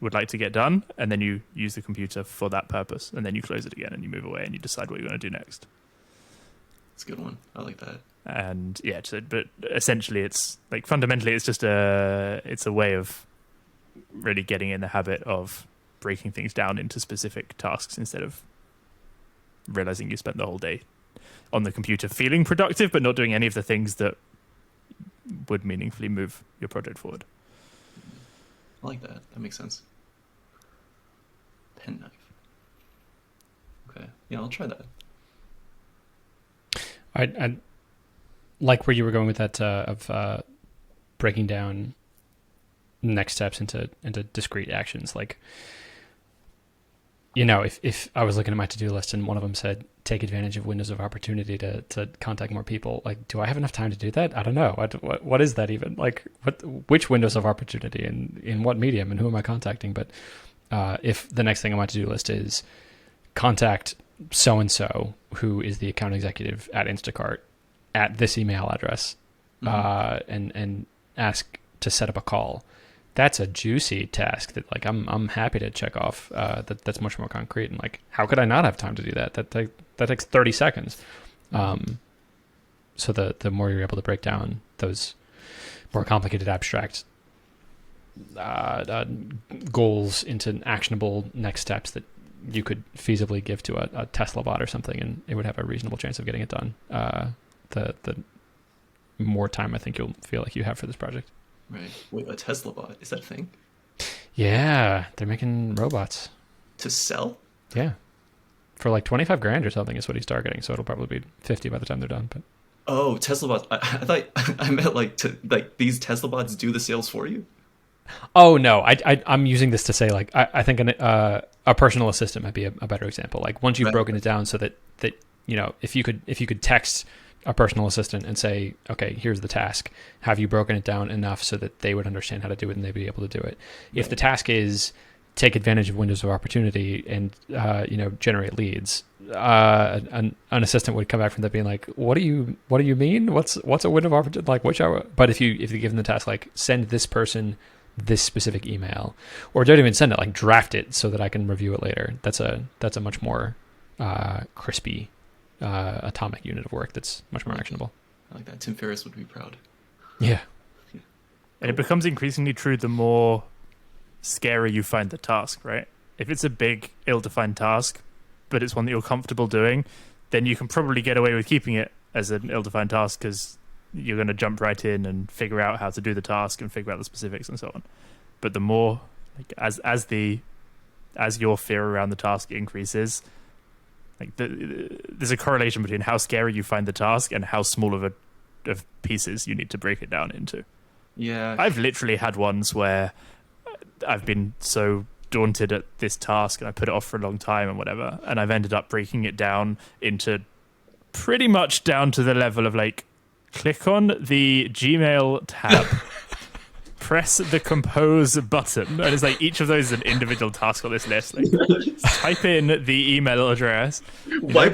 would like to get done, and then you use the computer for that purpose, and then you close it again and you move away and you decide what you're going to do next. It's a good one. I like that. And yeah, but essentially it's like fundamentally it's just a way of really getting in the habit of breaking things down into specific tasks instead of realizing you spent the whole day on the computer feeling productive but not doing any of the things that would meaningfully move your project forward. I like that. That makes sense. Penknife. Okay. Yeah, I'll try that. I like where you were going with that of breaking down next steps into discrete actions. Like, if I was looking at my to-do list and one of them said, take advantage of windows of opportunity to contact more people, like, do I have enough time to do that? I don't know. What is that even? Like, which windows of opportunity and in what medium and who am I contacting? But if the next thing on my to-do list is contact so-and-so who is the account executive at Instacart at this email address, and ask to set up a call, that's a juicy task that like I'm happy to check off. That's much more concrete, and like, how could I not have time to do that? That takes 30 seconds. So the more you're able to break down those more complicated abstract goals into actionable next steps that you could feasibly give to a Tesla bot or something, and it would have a reasonable chance of getting it done. The more time I think you'll feel like you have for this project. Right. Wait, a Tesla bot, is that a thing? Yeah, they're making robots To sell? Yeah, for like 25 grand or something is what he's targeting. So it'll probably be 50 by the time they're done. But Oh, Tesla bots. I thought I meant like these Tesla bots do the sales for you. oh no, I'm using this to say like I think a personal assistant might be a better example. Like once you've broken it down so that if you could text a personal assistant and say, okay, here's the task. Have you broken it down enough so that they would understand how to do it and they'd be able to do it? Right. If the task is take advantage of windows of opportunity and generate leads, an assistant would come back from that being like, what do you mean? What's a window of opportunity? Like which hour? But if you give them the task, like send this person this specific email, or don't even send it, like draft it so that I can review it later. That's a much more crispy atomic unit of work that's much more actionable. I like that. Tim Ferriss would be proud. Yeah. And it becomes increasingly true the more scary you find the task, right? If it's a big, ill-defined task, but it's one that you're comfortable doing, then you can probably get away with keeping it as an ill-defined task because you're going to jump right in and figure out how to do the task and figure out the specifics and so on. But the more, like, as your fear around the task increases, like there's a correlation between how scary you find the task and how small of pieces you need to break it down into. Yeah. I've literally had ones where I've been so daunted at this task and I put it off for a long time and whatever, and I've ended up breaking it down into pretty much down to the level of like, click on the Gmail tab, press the compose button, and it's like each of those is an individual task on this list. Like, type in the email address. Right,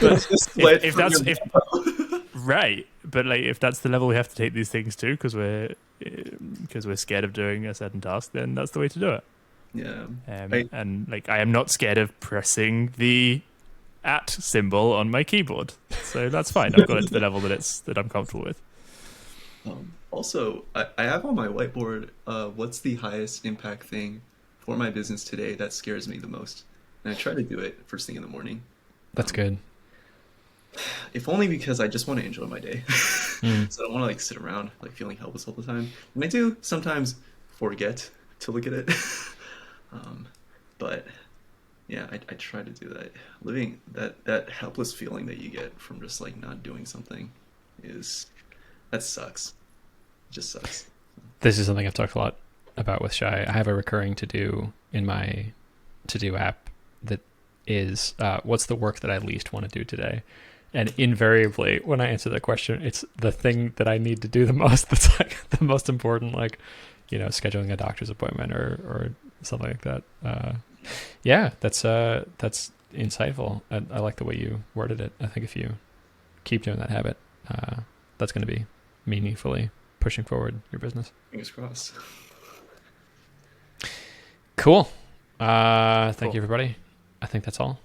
but like if that's the level we have to take these things to, because we're scared of doing a certain task, then that's the way to do it. Yeah. And like I am not scared of pressing the @ symbol on my keyboard, so that's fine. I've got it to the level that I'm comfortable with. Also, I have on my whiteboard, what's the highest impact thing for my business today that scares me the most? And I try to do it first thing in the morning. That's good. If only because I just want to enjoy my day. So I don't want to like sit around like feeling helpless all the time. And I do sometimes forget to look at it. But yeah, I try to do that. Living that helpless feeling that you get from just like not doing something that sucks. It just sucks. This is something I've talked a lot about with Shy. I have a recurring to-do in my to-do app that is what's the work that I least want to do today? And invariably, when I answer that question, it's the thing that I need to do the most. That's like the most important, like, you know, scheduling a doctor's appointment or something like that. Yeah, that's insightful. I like the way you worded it. I think if you keep doing that habit, that's going to be meaningfully pushing forward your business. Fingers crossed. Cool. Thank you, everybody. I think that's all.